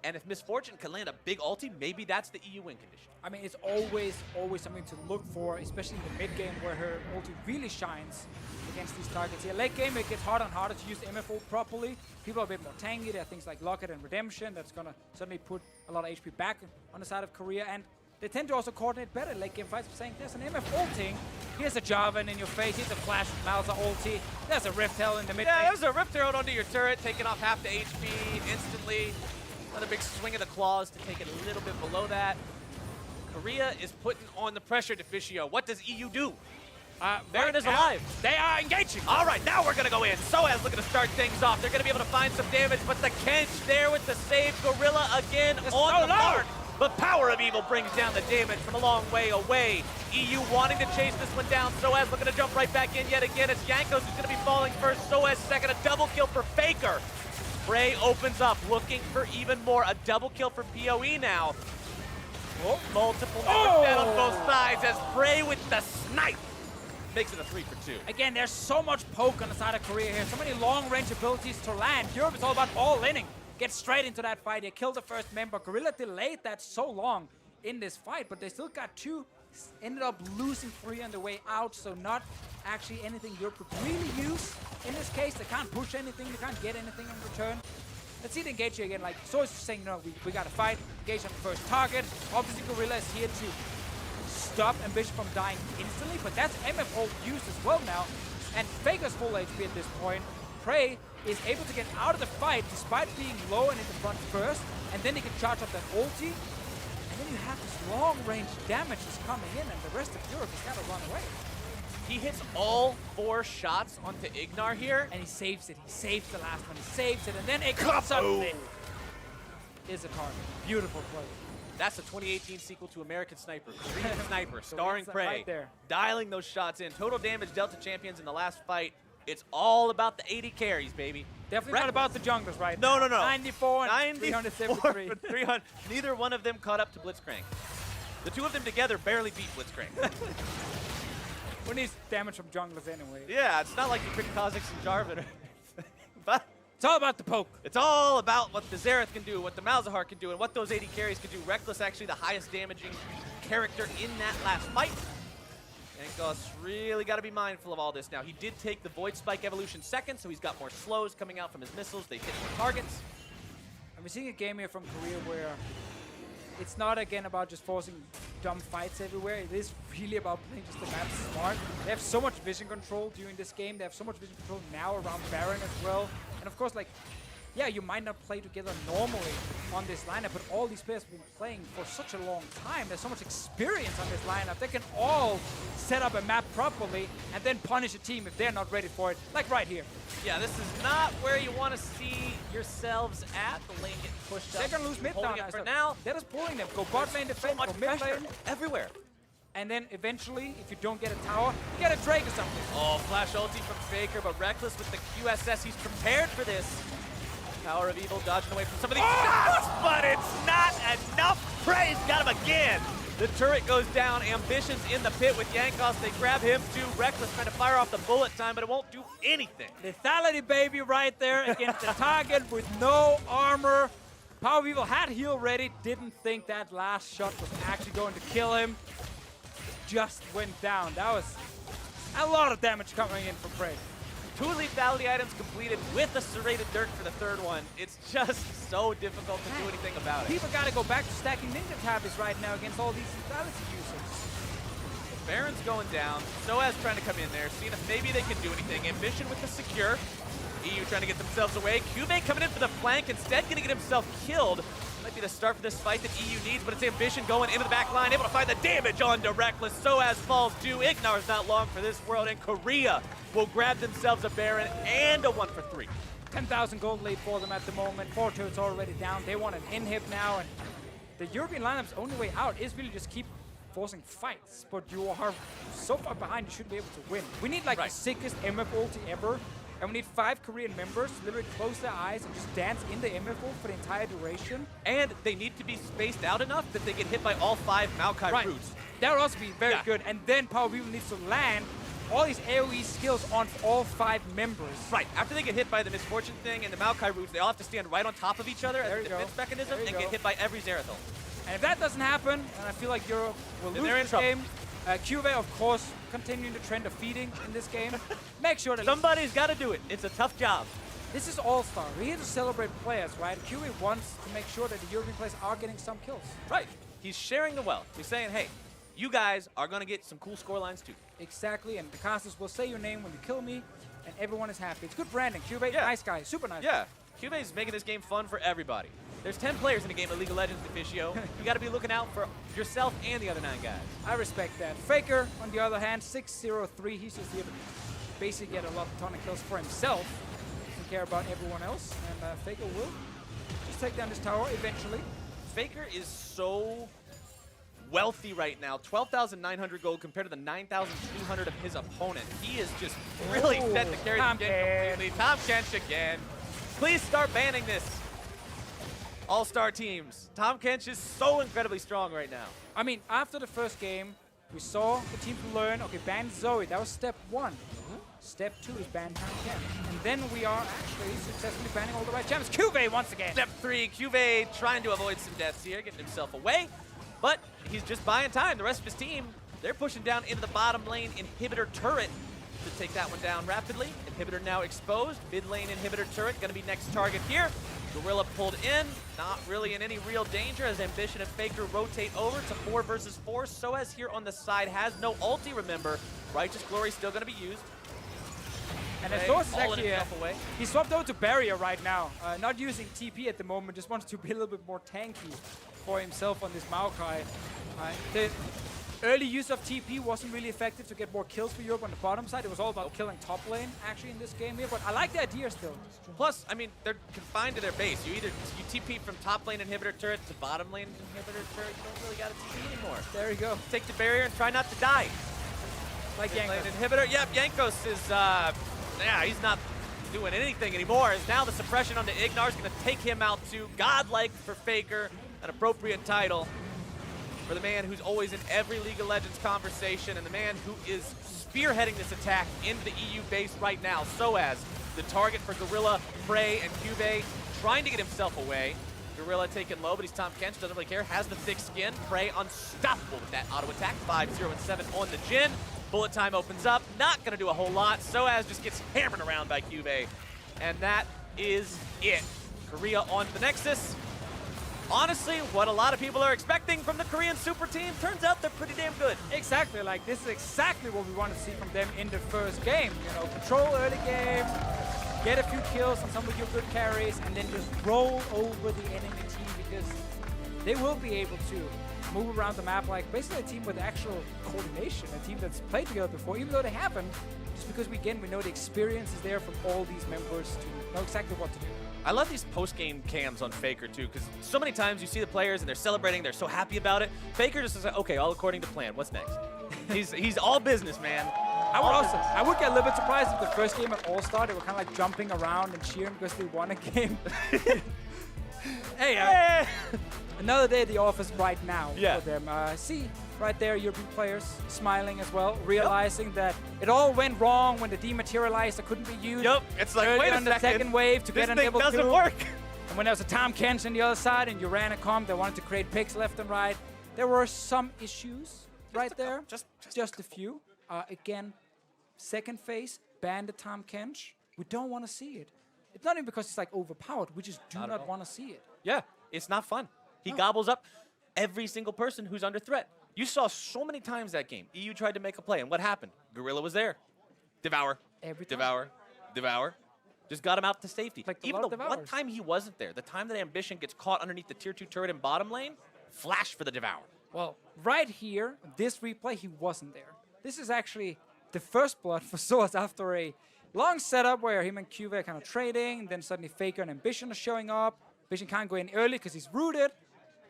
Speaker 6: And if Miss Fortune can land a big ulti, maybe that's the EU win condition.
Speaker 7: I mean, it's always something to look for, especially in the mid game where her ulti really shines against these targets. Here, late game, it gets harder and harder to use MF ult properly. People are a bit more tanky. There are things like Locket and Redemption that's gonna certainly put a lot of HP back on the side of Korea. And they tend to also coordinate better in late game fights, saying there's an MF ulting. Here's a Jarvan in your face. Here's a Flash Malza ulti. There's a Rift Hell in the mid
Speaker 6: Yeah,
Speaker 7: lane.
Speaker 6: there's a Rift Herald onto your turret, taking off half the HP instantly. Another big swing of the claws to take it a little bit below that. Korea is putting on the pressure to Fishio. What does EU do? Baron is
Speaker 7: now,
Speaker 6: alive.
Speaker 7: They are engaging.
Speaker 6: All right, now we're going to go in. Soaz looking to start things off. They're going to be able to find some damage, but the Kench there with the save. Gorilla again on the mark. But Power of Evil brings down the damage from a long way away. EU wanting to chase this one down. Soaz looking to jump right back in yet again. It's Jankos who's going to be falling first. Soaz second. A double kill for Faker. Bray opens up, looking for even more. A double kill for PoE now. Oh, multiple members dead on both sides as Bray with the snipe makes it a 3-for-2.
Speaker 7: Again, there's so much poke on the side of Korea here. So many long-range abilities to land. Europe is all about all-inning. Get straight into that fight. They killed the first member. Gorilla delayed that so long in this fight, but they still got two. Ended up losing 3 on the way out, so not actually anything Europe could really use. In this case, they can't push anything. They can't get anything in return. Let's see it engage here again. Like, so it's saying, no, we got to fight. Engage on the first target. Obviously, Gorilla is here to stop Ambition from dying instantly, but that's MF ult used as well now. And Faker's full HP at this point. Prey is able to get out of the fight despite being low and in the front first, and then he can charge up that ulti. And then you have this long-range damage that's coming in, and the rest of Europe has got to run away.
Speaker 6: He hits all 4 shots onto Ignar here.
Speaker 7: And he saves it. He saves the last one. He saves it, and then it comes up. Is a target. Beautiful play.
Speaker 6: That's the 2018 sequel to American Sniper. Korean Sniper, starring
Speaker 7: it's
Speaker 6: Prey.
Speaker 7: right there.
Speaker 6: Dialing those shots in. Total damage dealt to champions in the last fight. It's all about the 80 carries, baby.
Speaker 7: Definitely not about the junglers right
Speaker 6: No,
Speaker 7: now.
Speaker 6: no, no.
Speaker 7: 94 and
Speaker 6: 94
Speaker 7: 373.
Speaker 6: for 300. Neither one of them caught up to Blitzcrank. The two of them together barely beat Blitzcrank.
Speaker 7: Who needs damage from junglers anyway?
Speaker 6: Yeah, it's not like you picked Kha'Zix and Jarvan. But
Speaker 7: It's all about the poke.
Speaker 6: it's all about what the Xerath can do, what the Malzahar can do, and what those 80 carries can do. Reckless actually the highest damaging character in that last fight. Jankos really got to be mindful of all this now. He did take the Void Spike evolution second, so he's got more slows coming out from his missiles. They hit more targets.
Speaker 7: And we're seeing a game here from Korea where it's not, again, about just forcing dumb fights everywhere. It is really about playing just the map smart. They have so much vision control during this game. They have so much vision control now around Baron as well. And of course, like, yeah, you might not play together normally on this lineup, but all these players have been playing for such a long time. There's so much experience on this lineup. They can all set up a map properly and then punish a team if they're not ready for it, like right here.
Speaker 6: Yeah, this is not where you want to see yourselves at. The lane getting pushed up.
Speaker 7: They're going to lose mid
Speaker 6: Holding
Speaker 7: down.
Speaker 6: it for now.
Speaker 7: They're just pulling them. Go bot lane defense,
Speaker 6: So
Speaker 7: go
Speaker 6: much
Speaker 7: mid
Speaker 6: pressure
Speaker 7: lane.
Speaker 6: everywhere.
Speaker 7: And then eventually, if you don't get a tower, get a Drake or something.
Speaker 6: Oh, flash ulti from Faker, but Reckless with the QSS. He's prepared for this. Power of Evil dodging away from some of these shots, but it's not enough. Prey's got him again. The turret goes down. Ambition's in the pit with Jankos. They grab him too. Reckless trying to fire off the bullet time, but it won't do anything.
Speaker 7: Lethality, baby, right there against the target with no armor. Power of Evil had heal ready. Didn't think that last shot was actually going to kill him. Just went down. That was a lot of damage coming in from Prey.
Speaker 6: 2 lethality items completed with a serrated Dirk for the third one. It's just so difficult to do anything about it.
Speaker 7: People got to go back to stacking Ninja Tabbies right now against all these lethality users.
Speaker 6: Baron's going down. Soaz trying to come in there, seeing if maybe they can do anything. Ambition with the secure. EU trying to get themselves away. Cuvee coming in for the flank, instead going to get himself killed. Might be the start for this fight that EU needs, but it's Ambition going into the back line, able to find the damage onto Reckless. Soaz falls too. Ignar's not long for this world, and Korea will grab themselves a Baron and a 1 for 3.
Speaker 7: 10,000 gold lead for them at the moment. 4 turrets already down. They want an inhib now, and the European lineup's only way out is really just keep forcing fights. But you are so far behind, you should be able to win. We need like the sickest MF ulti ever. And we need 5 Korean members to literally close their eyes and just dance in the MF ult for the entire duration.
Speaker 6: And they need to be spaced out enough that they get hit by all 5 Maokai roots.
Speaker 7: That would also be very good. And then Power of Evil needs to land all these AoE skills on all 5 members.
Speaker 6: Right, after they get hit by the Misfortune thing and the Maokai roots, they all have to stand right on top of each other as a defense mechanism and get hit by every Xerath ult.
Speaker 7: And if that doesn't happen, and I feel like Europe will lose this game, Cuvee, of course, continuing the trend of feeding in this game. Make sure that
Speaker 6: somebody's got to do it. It's a tough job.
Speaker 7: This is All-Star. We're here to celebrate players, right? Cuvee wants to make sure that the European players are getting some kills.
Speaker 6: Right. He's sharing the wealth. He's saying, hey, you guys are going to get some cool score lines too.
Speaker 7: Exactly, and the casters will say your name when you kill me, and everyone is happy. It's good branding. Cuvee, nice guy, super nice.
Speaker 6: Yeah, Cuvee's making this game fun for everybody. There's 10 players in a game of League of Legends, Deficio. You got to be looking out for yourself and the other 9 guys.
Speaker 7: I respect that. Faker, on the other hand, 603. He's just here to basically get a lot of ton of kills for himself. Doesn't care about everyone else, and Faker will just take down this tower eventually.
Speaker 6: Faker is so wealthy right now. 12,900 gold compared to the 9,200 of his opponent. He is just really set to carry the game completely. Tahm Kench again. Please start banning this. All-star teams. Tahm Kench is so incredibly strong right now.
Speaker 7: I mean, after the first game, we saw the team learn, okay, ban Zoe. That was step 1. Step 2 is ban Tahm Kench. And then we are actually successfully banning all the right champions. Cuvee once again.
Speaker 6: Step 3, Cuvee trying to avoid some deaths here, getting himself away. But he's just buying time. The rest of his team, they're pushing down into the bottom lane inhibitor turret to take that one down rapidly. Inhibitor now exposed. Mid lane inhibitor turret going to be next target here. Gorilla pulled in, not really in any real danger as Ambition and Faker rotate over to 4 versus 4. Soaz here on the side has no ulti, remember. Righteous Glory still going to be used.
Speaker 7: And as Soaz is
Speaker 6: Hauling
Speaker 7: actually,
Speaker 6: himself away.
Speaker 7: he swapped over to Barrier right now. Not using TP at the moment, just wants to be a little bit more tanky for himself on this Maokai. The early use of TP wasn't really effective to get more kills for Europe on the bottom side. It was all about killing top lane, actually, in this game here. But I like the idea still.
Speaker 6: Plus, I mean, they're confined to their base. You TP from top lane inhibitor turret to bottom lane inhibitor turret. You don't really got a TP anymore.
Speaker 7: There you go.
Speaker 6: Take the barrier and try not to die.
Speaker 7: Like
Speaker 6: Lane
Speaker 7: Jankos.
Speaker 6: inhibitor. Yep, Jankos is, yeah, he's not doing anything anymore. As now the suppression onto Ignar is going to take him out too. Godlike for Faker, an appropriate title for the man who's always in every League of Legends conversation and the man who is spearheading this attack into the EU base right now. Soaz, the target for Gorilla, Prey, and Cube, trying to get himself away. Gorilla taken low, but he's Tahm Kench, doesn't really care, has the thick skin. Prey unstoppable with that auto attack, 5-0 and 7 on the Jhin. Bullet time opens up, not gonna do a whole lot. Soaz just gets hammered around by Cube, and that is it. Korea on the Nexus. Honestly, what a lot of people are expecting from the Korean super team, turns out they're pretty damn good.
Speaker 7: Exactly, like this is exactly what we want to see from them in the first game. You know, control early game, get a few kills on some of your good carries, and then just roll over the enemy team because they will be able to move around the map like basically a team with actual coordination, a team that's played together before, even though they haven't, just because we know the experience is there from all these members to know exactly what to do.
Speaker 6: I love these post-game cams on Faker too, because so many times you see the players and they're celebrating, they're so happy about it. Faker just is like, okay, all according to plan, what's next? he's all business, man.
Speaker 7: I would get a little bit surprised if the first game at All-Star, they were kind of like jumping around and cheering because they won a game. Hey, another day at the office right now for them. See, right there, European players smiling as well, realizing that it all went wrong when the dematerializer couldn't be used.
Speaker 6: Yep, it's like,
Speaker 7: early
Speaker 6: wait a
Speaker 7: on the second wave to
Speaker 6: this
Speaker 7: get an
Speaker 6: thing
Speaker 7: level
Speaker 6: doesn't
Speaker 7: 2.
Speaker 6: work.
Speaker 7: And when there was a Tahm Kench on the other side and you ran a comp that wanted to create picks left and right, there were some issues right there. Just a few. Again, second phase, ban the Tahm Kench. We don't want to see it. It's not even because it's like overpowered. We just do not want to see it.
Speaker 6: Yeah, it's not fun. He gobbles up every single person who's under threat. You saw so many times that game. EU tried to make a play, and what happened? Gorilla was there. Devour.
Speaker 7: Every time.
Speaker 6: Devour. Devour. Just got him out to safety.
Speaker 7: Like
Speaker 6: Even the one time he wasn't there, the time that Ambition gets caught underneath the tier 2 turret in bottom lane, flash for the Devour.
Speaker 7: Well, right here, this replay, he wasn't there. This is actually the first blood for Soaz after a long setup where him and Cube are kind of trading, then suddenly Faker and Ambition are showing up. Ambition can't go in early because he's rooted,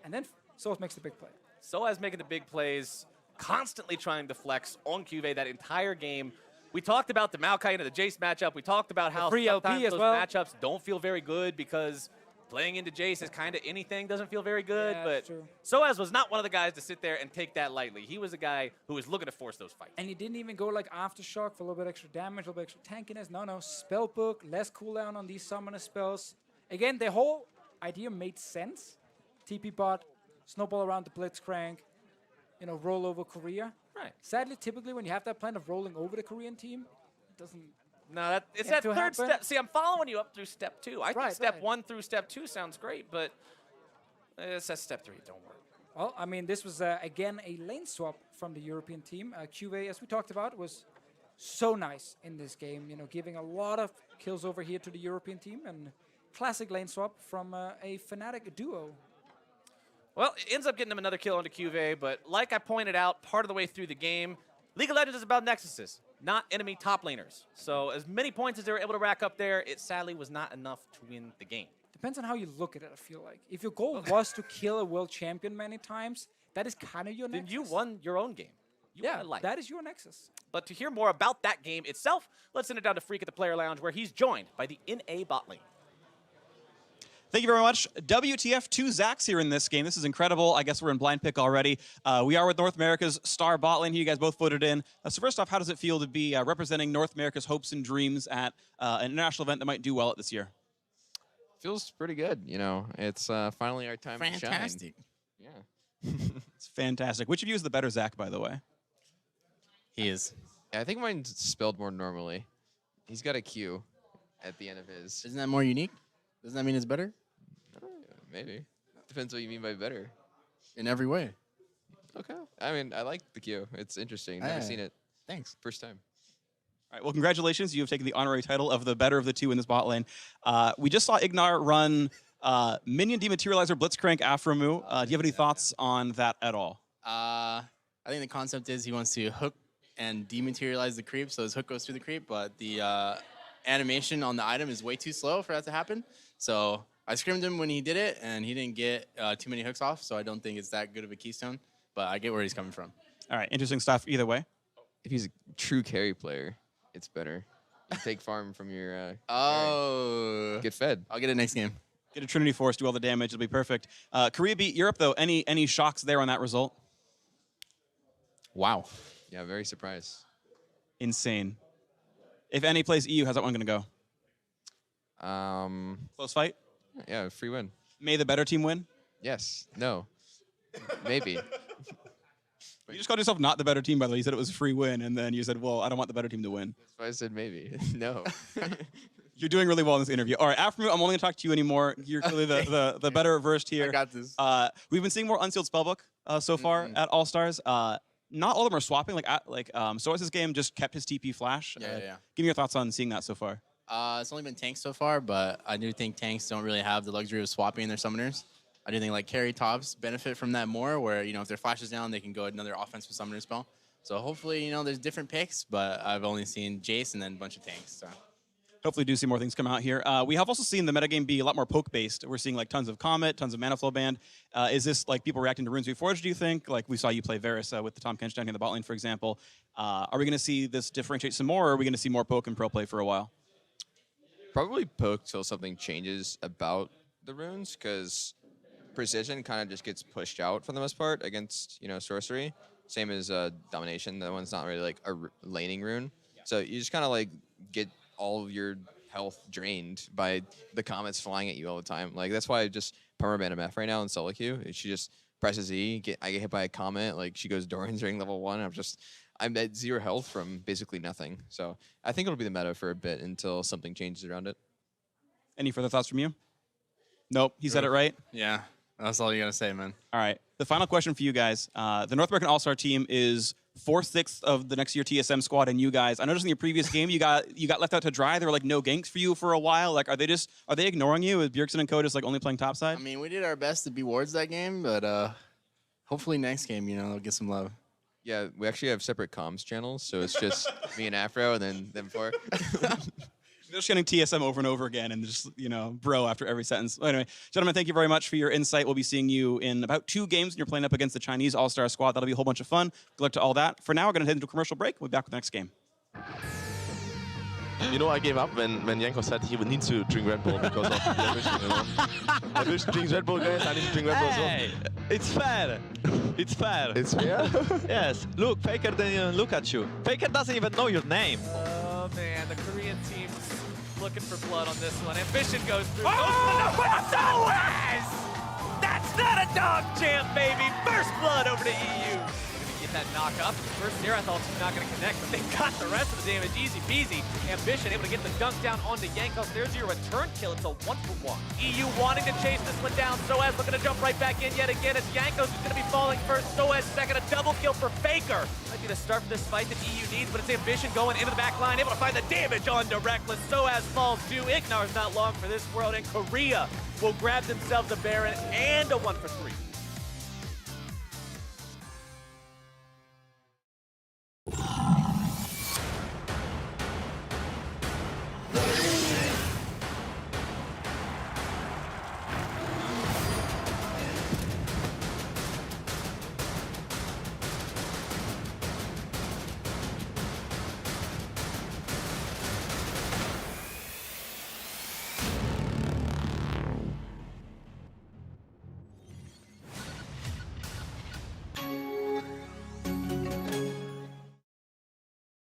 Speaker 7: and then Soaz makes the big play.
Speaker 6: Soaz making the big plays, constantly trying to flex on Cube that entire game. We talked about the Maokai into the Jace matchup. We talked about how
Speaker 7: free LP
Speaker 6: sometimes
Speaker 7: as
Speaker 6: those
Speaker 7: well.
Speaker 6: matchups don't feel very good because playing into Jace is kind of anything, doesn't feel very good.
Speaker 7: Yeah,
Speaker 6: but
Speaker 7: that's true.
Speaker 6: Soaz was not one of the guys to sit there and take that lightly. He was a guy who was looking to force those fights.
Speaker 7: And he didn't even go like Aftershock for a little bit extra damage, a little bit extra tankiness. No, Spellbook, less cooldown on these summoner spells. Again, the whole idea made sense. TP bot, snowball around the Blitzcrank, you know, roll over Korea.
Speaker 6: Right.
Speaker 7: Sadly, typically when you have that plan of rolling over the Korean team, it doesn't.
Speaker 6: No, it's
Speaker 7: Have
Speaker 6: that
Speaker 7: to
Speaker 6: third
Speaker 7: happen.
Speaker 6: step. See, I'm following you up through step 2. I think
Speaker 7: Right,
Speaker 6: step
Speaker 7: right.
Speaker 6: 1 through step 2 sounds great, but it's that step 3. Don't worry.
Speaker 7: Well, I mean, this was again a lane swap from the European team. QA, as we talked about, was so nice in this game. You know, giving a lot of kills over here to the European team, and classic lane swap from a Fnatic duo.
Speaker 6: Well, it ends up getting him another kill onto Cuvée, but like I pointed out, part of the way through the game, League of Legends is about nexuses, not enemy top laners. So as many points as they were able to rack up there, it sadly was not enough to win the game.
Speaker 7: Depends on how you look at it, I feel like. If your goal was to kill a world champion many times, that is kind of your
Speaker 6: Then
Speaker 7: nexus.
Speaker 6: you won your own game. You won
Speaker 7: Yeah,
Speaker 6: a life.
Speaker 7: that is your nexus.
Speaker 6: But to hear more about that game itself, let's send it down to Freak at the Player Lounge, where he's joined by the NA bot lane.
Speaker 8: Thank you very much. WTF, 2 Zacs here in this game. This is incredible. I guess we're in blind pick already. We are with North America's star bot lane. You guys both voted in. So first off, how does it feel to be representing North America's hopes and dreams at an international event that might do well at this year?
Speaker 9: Feels pretty good, you know. It's finally our time to shine.
Speaker 10: Fantastic.
Speaker 9: Yeah.
Speaker 8: It's fantastic. Which of you is the better Zac, by the way?
Speaker 10: He is.
Speaker 9: I think mine's spelled more normally. He's got a Q at the end of his.
Speaker 10: Isn't that more unique? Doesn't that mean it's better?
Speaker 9: Maybe. Depends what you mean by better.
Speaker 10: In every way.
Speaker 9: Okay. I mean, I like the Q. It's interesting. Never
Speaker 10: Hey.
Speaker 9: seen it.
Speaker 10: Thanks.
Speaker 9: First time.
Speaker 8: All right, well, congratulations. You have taken the honorary title of the better of the two in this bot lane. We just saw Ignar run Minion Dematerializer Blitzcrank Afromu. Do you have any thoughts on that at all?
Speaker 10: I think the concept is he wants to hook and dematerialize the creep, so his hook goes through the creep, but the animation on the item is way too slow for that to happen. So I scrimmed him when he did it, and he didn't get too many hooks off, so I don't think it's that good of a keystone, but I get where he's coming from.
Speaker 8: All right, interesting stuff either way.
Speaker 9: If he's a true carry player, it's better. You take farm from your
Speaker 10: Oh.
Speaker 9: get fed.
Speaker 10: I'll get it next game.
Speaker 8: Get a Trinity Force, do all the damage, it'll be perfect. Korea beat Europe, though. Any shocks there on that result?
Speaker 10: Wow.
Speaker 9: Yeah, very surprised.
Speaker 8: Insane. If NA plays EU, how's that one going to go? Close fight?
Speaker 9: Yeah, free win.
Speaker 8: May the better team win?
Speaker 9: Yes. No. Maybe.
Speaker 8: You just called yourself not the better team, by the way. You said it was a free win, and then you said, well, I don't want the better team to win.
Speaker 9: That's why I said maybe. No.
Speaker 8: You're doing really well in this interview. All right, Afromu, I'm only going to talk to you anymore. You're clearly the better versed here.
Speaker 10: I got this.
Speaker 8: We've been seeing more unsealed spellbook so far at All Stars. Not all of them are swapping. Soas's game just kept his TP flash.
Speaker 10: Yeah.
Speaker 8: Give me your thoughts on seeing that so far.
Speaker 10: It's only been tanks so far, but I do think tanks don't really have the luxury of swapping their summoners. I do think like carry tops benefit from that more, where if their flash is down, they can go another offensive summoner spell. So hopefully, there's different picks, but I've only seen Jace and then a bunch of tanks. So.
Speaker 8: Hopefully do see more things come out here. We have also seen the metagame be a lot more poke-based. We're seeing like tons of Comet, tons of Mana Flow Band. Is this like people reacting to Runes Reforged, do you think? Like we saw you play Varus with the Tom Kench down here in the bot lane, for example. Are we going to see this differentiate some more, or are we going to see more poke and pro play for a while?
Speaker 9: Probably poke till something changes about the runes, because precision kind of just gets pushed out for the most part against sorcery. Same as domination. That one's not really like a laning rune. So you just kind of like get all of your health drained by the comets flying at you all the time. Like that's why I just permaban MF right now in solo queue. She just presses E, I get hit by a comet, like she goes Doran's during level 1. I'm at 0 health from basically nothing. So I think it'll be the meta for a bit until something changes around it.
Speaker 8: Any further thoughts from you? Nope, he said it right.
Speaker 10: Yeah, that's all you gotta say, man.
Speaker 8: All right, the final question for you guys. The North American All-Star team is 4th, 6th of the next year TSM squad, and you guys, I noticed in your previous game you got left out to dry. There were like no ganks for you for a while. Like, are they ignoring you? Is Bjergsen and Co just like only playing topside?
Speaker 10: I mean, we did our best to be wards that game, but hopefully next game, they'll get some love.
Speaker 9: Yeah, we actually have separate comms channels, so it's just me and Afro, and then them 4.
Speaker 8: Just getting TSM over and over again and just, bro after every sentence. Well, anyway, gentlemen, thank you very much for your insight. We'll be seeing you in about 2 games, and you're playing up against the Chinese All-Star squad. That'll be a whole bunch of fun. Good luck to all that. For now, we're going to head into a commercial break. We'll be back with the next game.
Speaker 11: I gave up when Janko said he would need to drink Red Bull because of the ambition, Ambition drinks Red Bull, guys. I need to drink Red Bull as well.
Speaker 12: It's fair. It's fair.
Speaker 11: It's fair?
Speaker 12: Yes. Look, Faker didn't even look at you. Faker doesn't even know your name.
Speaker 6: Oh, man. The Korean team's looking for blood on this one. Ambition goes through. That's not a dog champ, baby. First blood over to EU. Get that knock up. First Xerath ulti's not going to connect, but they got the rest of the damage easy peasy. Ambition able to get the dunk down onto Jankos. There's your return kill. It's a 1-for-1. EU wanting to chase this one down. Soaz looking to jump right back in yet again. It's Jankos who's going to be falling first. Soaz second. A double kill for Faker. Might be the start for this fight that EU needs, but it's Ambition going into the back line, able to find the damage onto Reckless. Soaz falls too. Ignar's not long for this world, and Korea will grab themselves a Baron and a 1-for-3.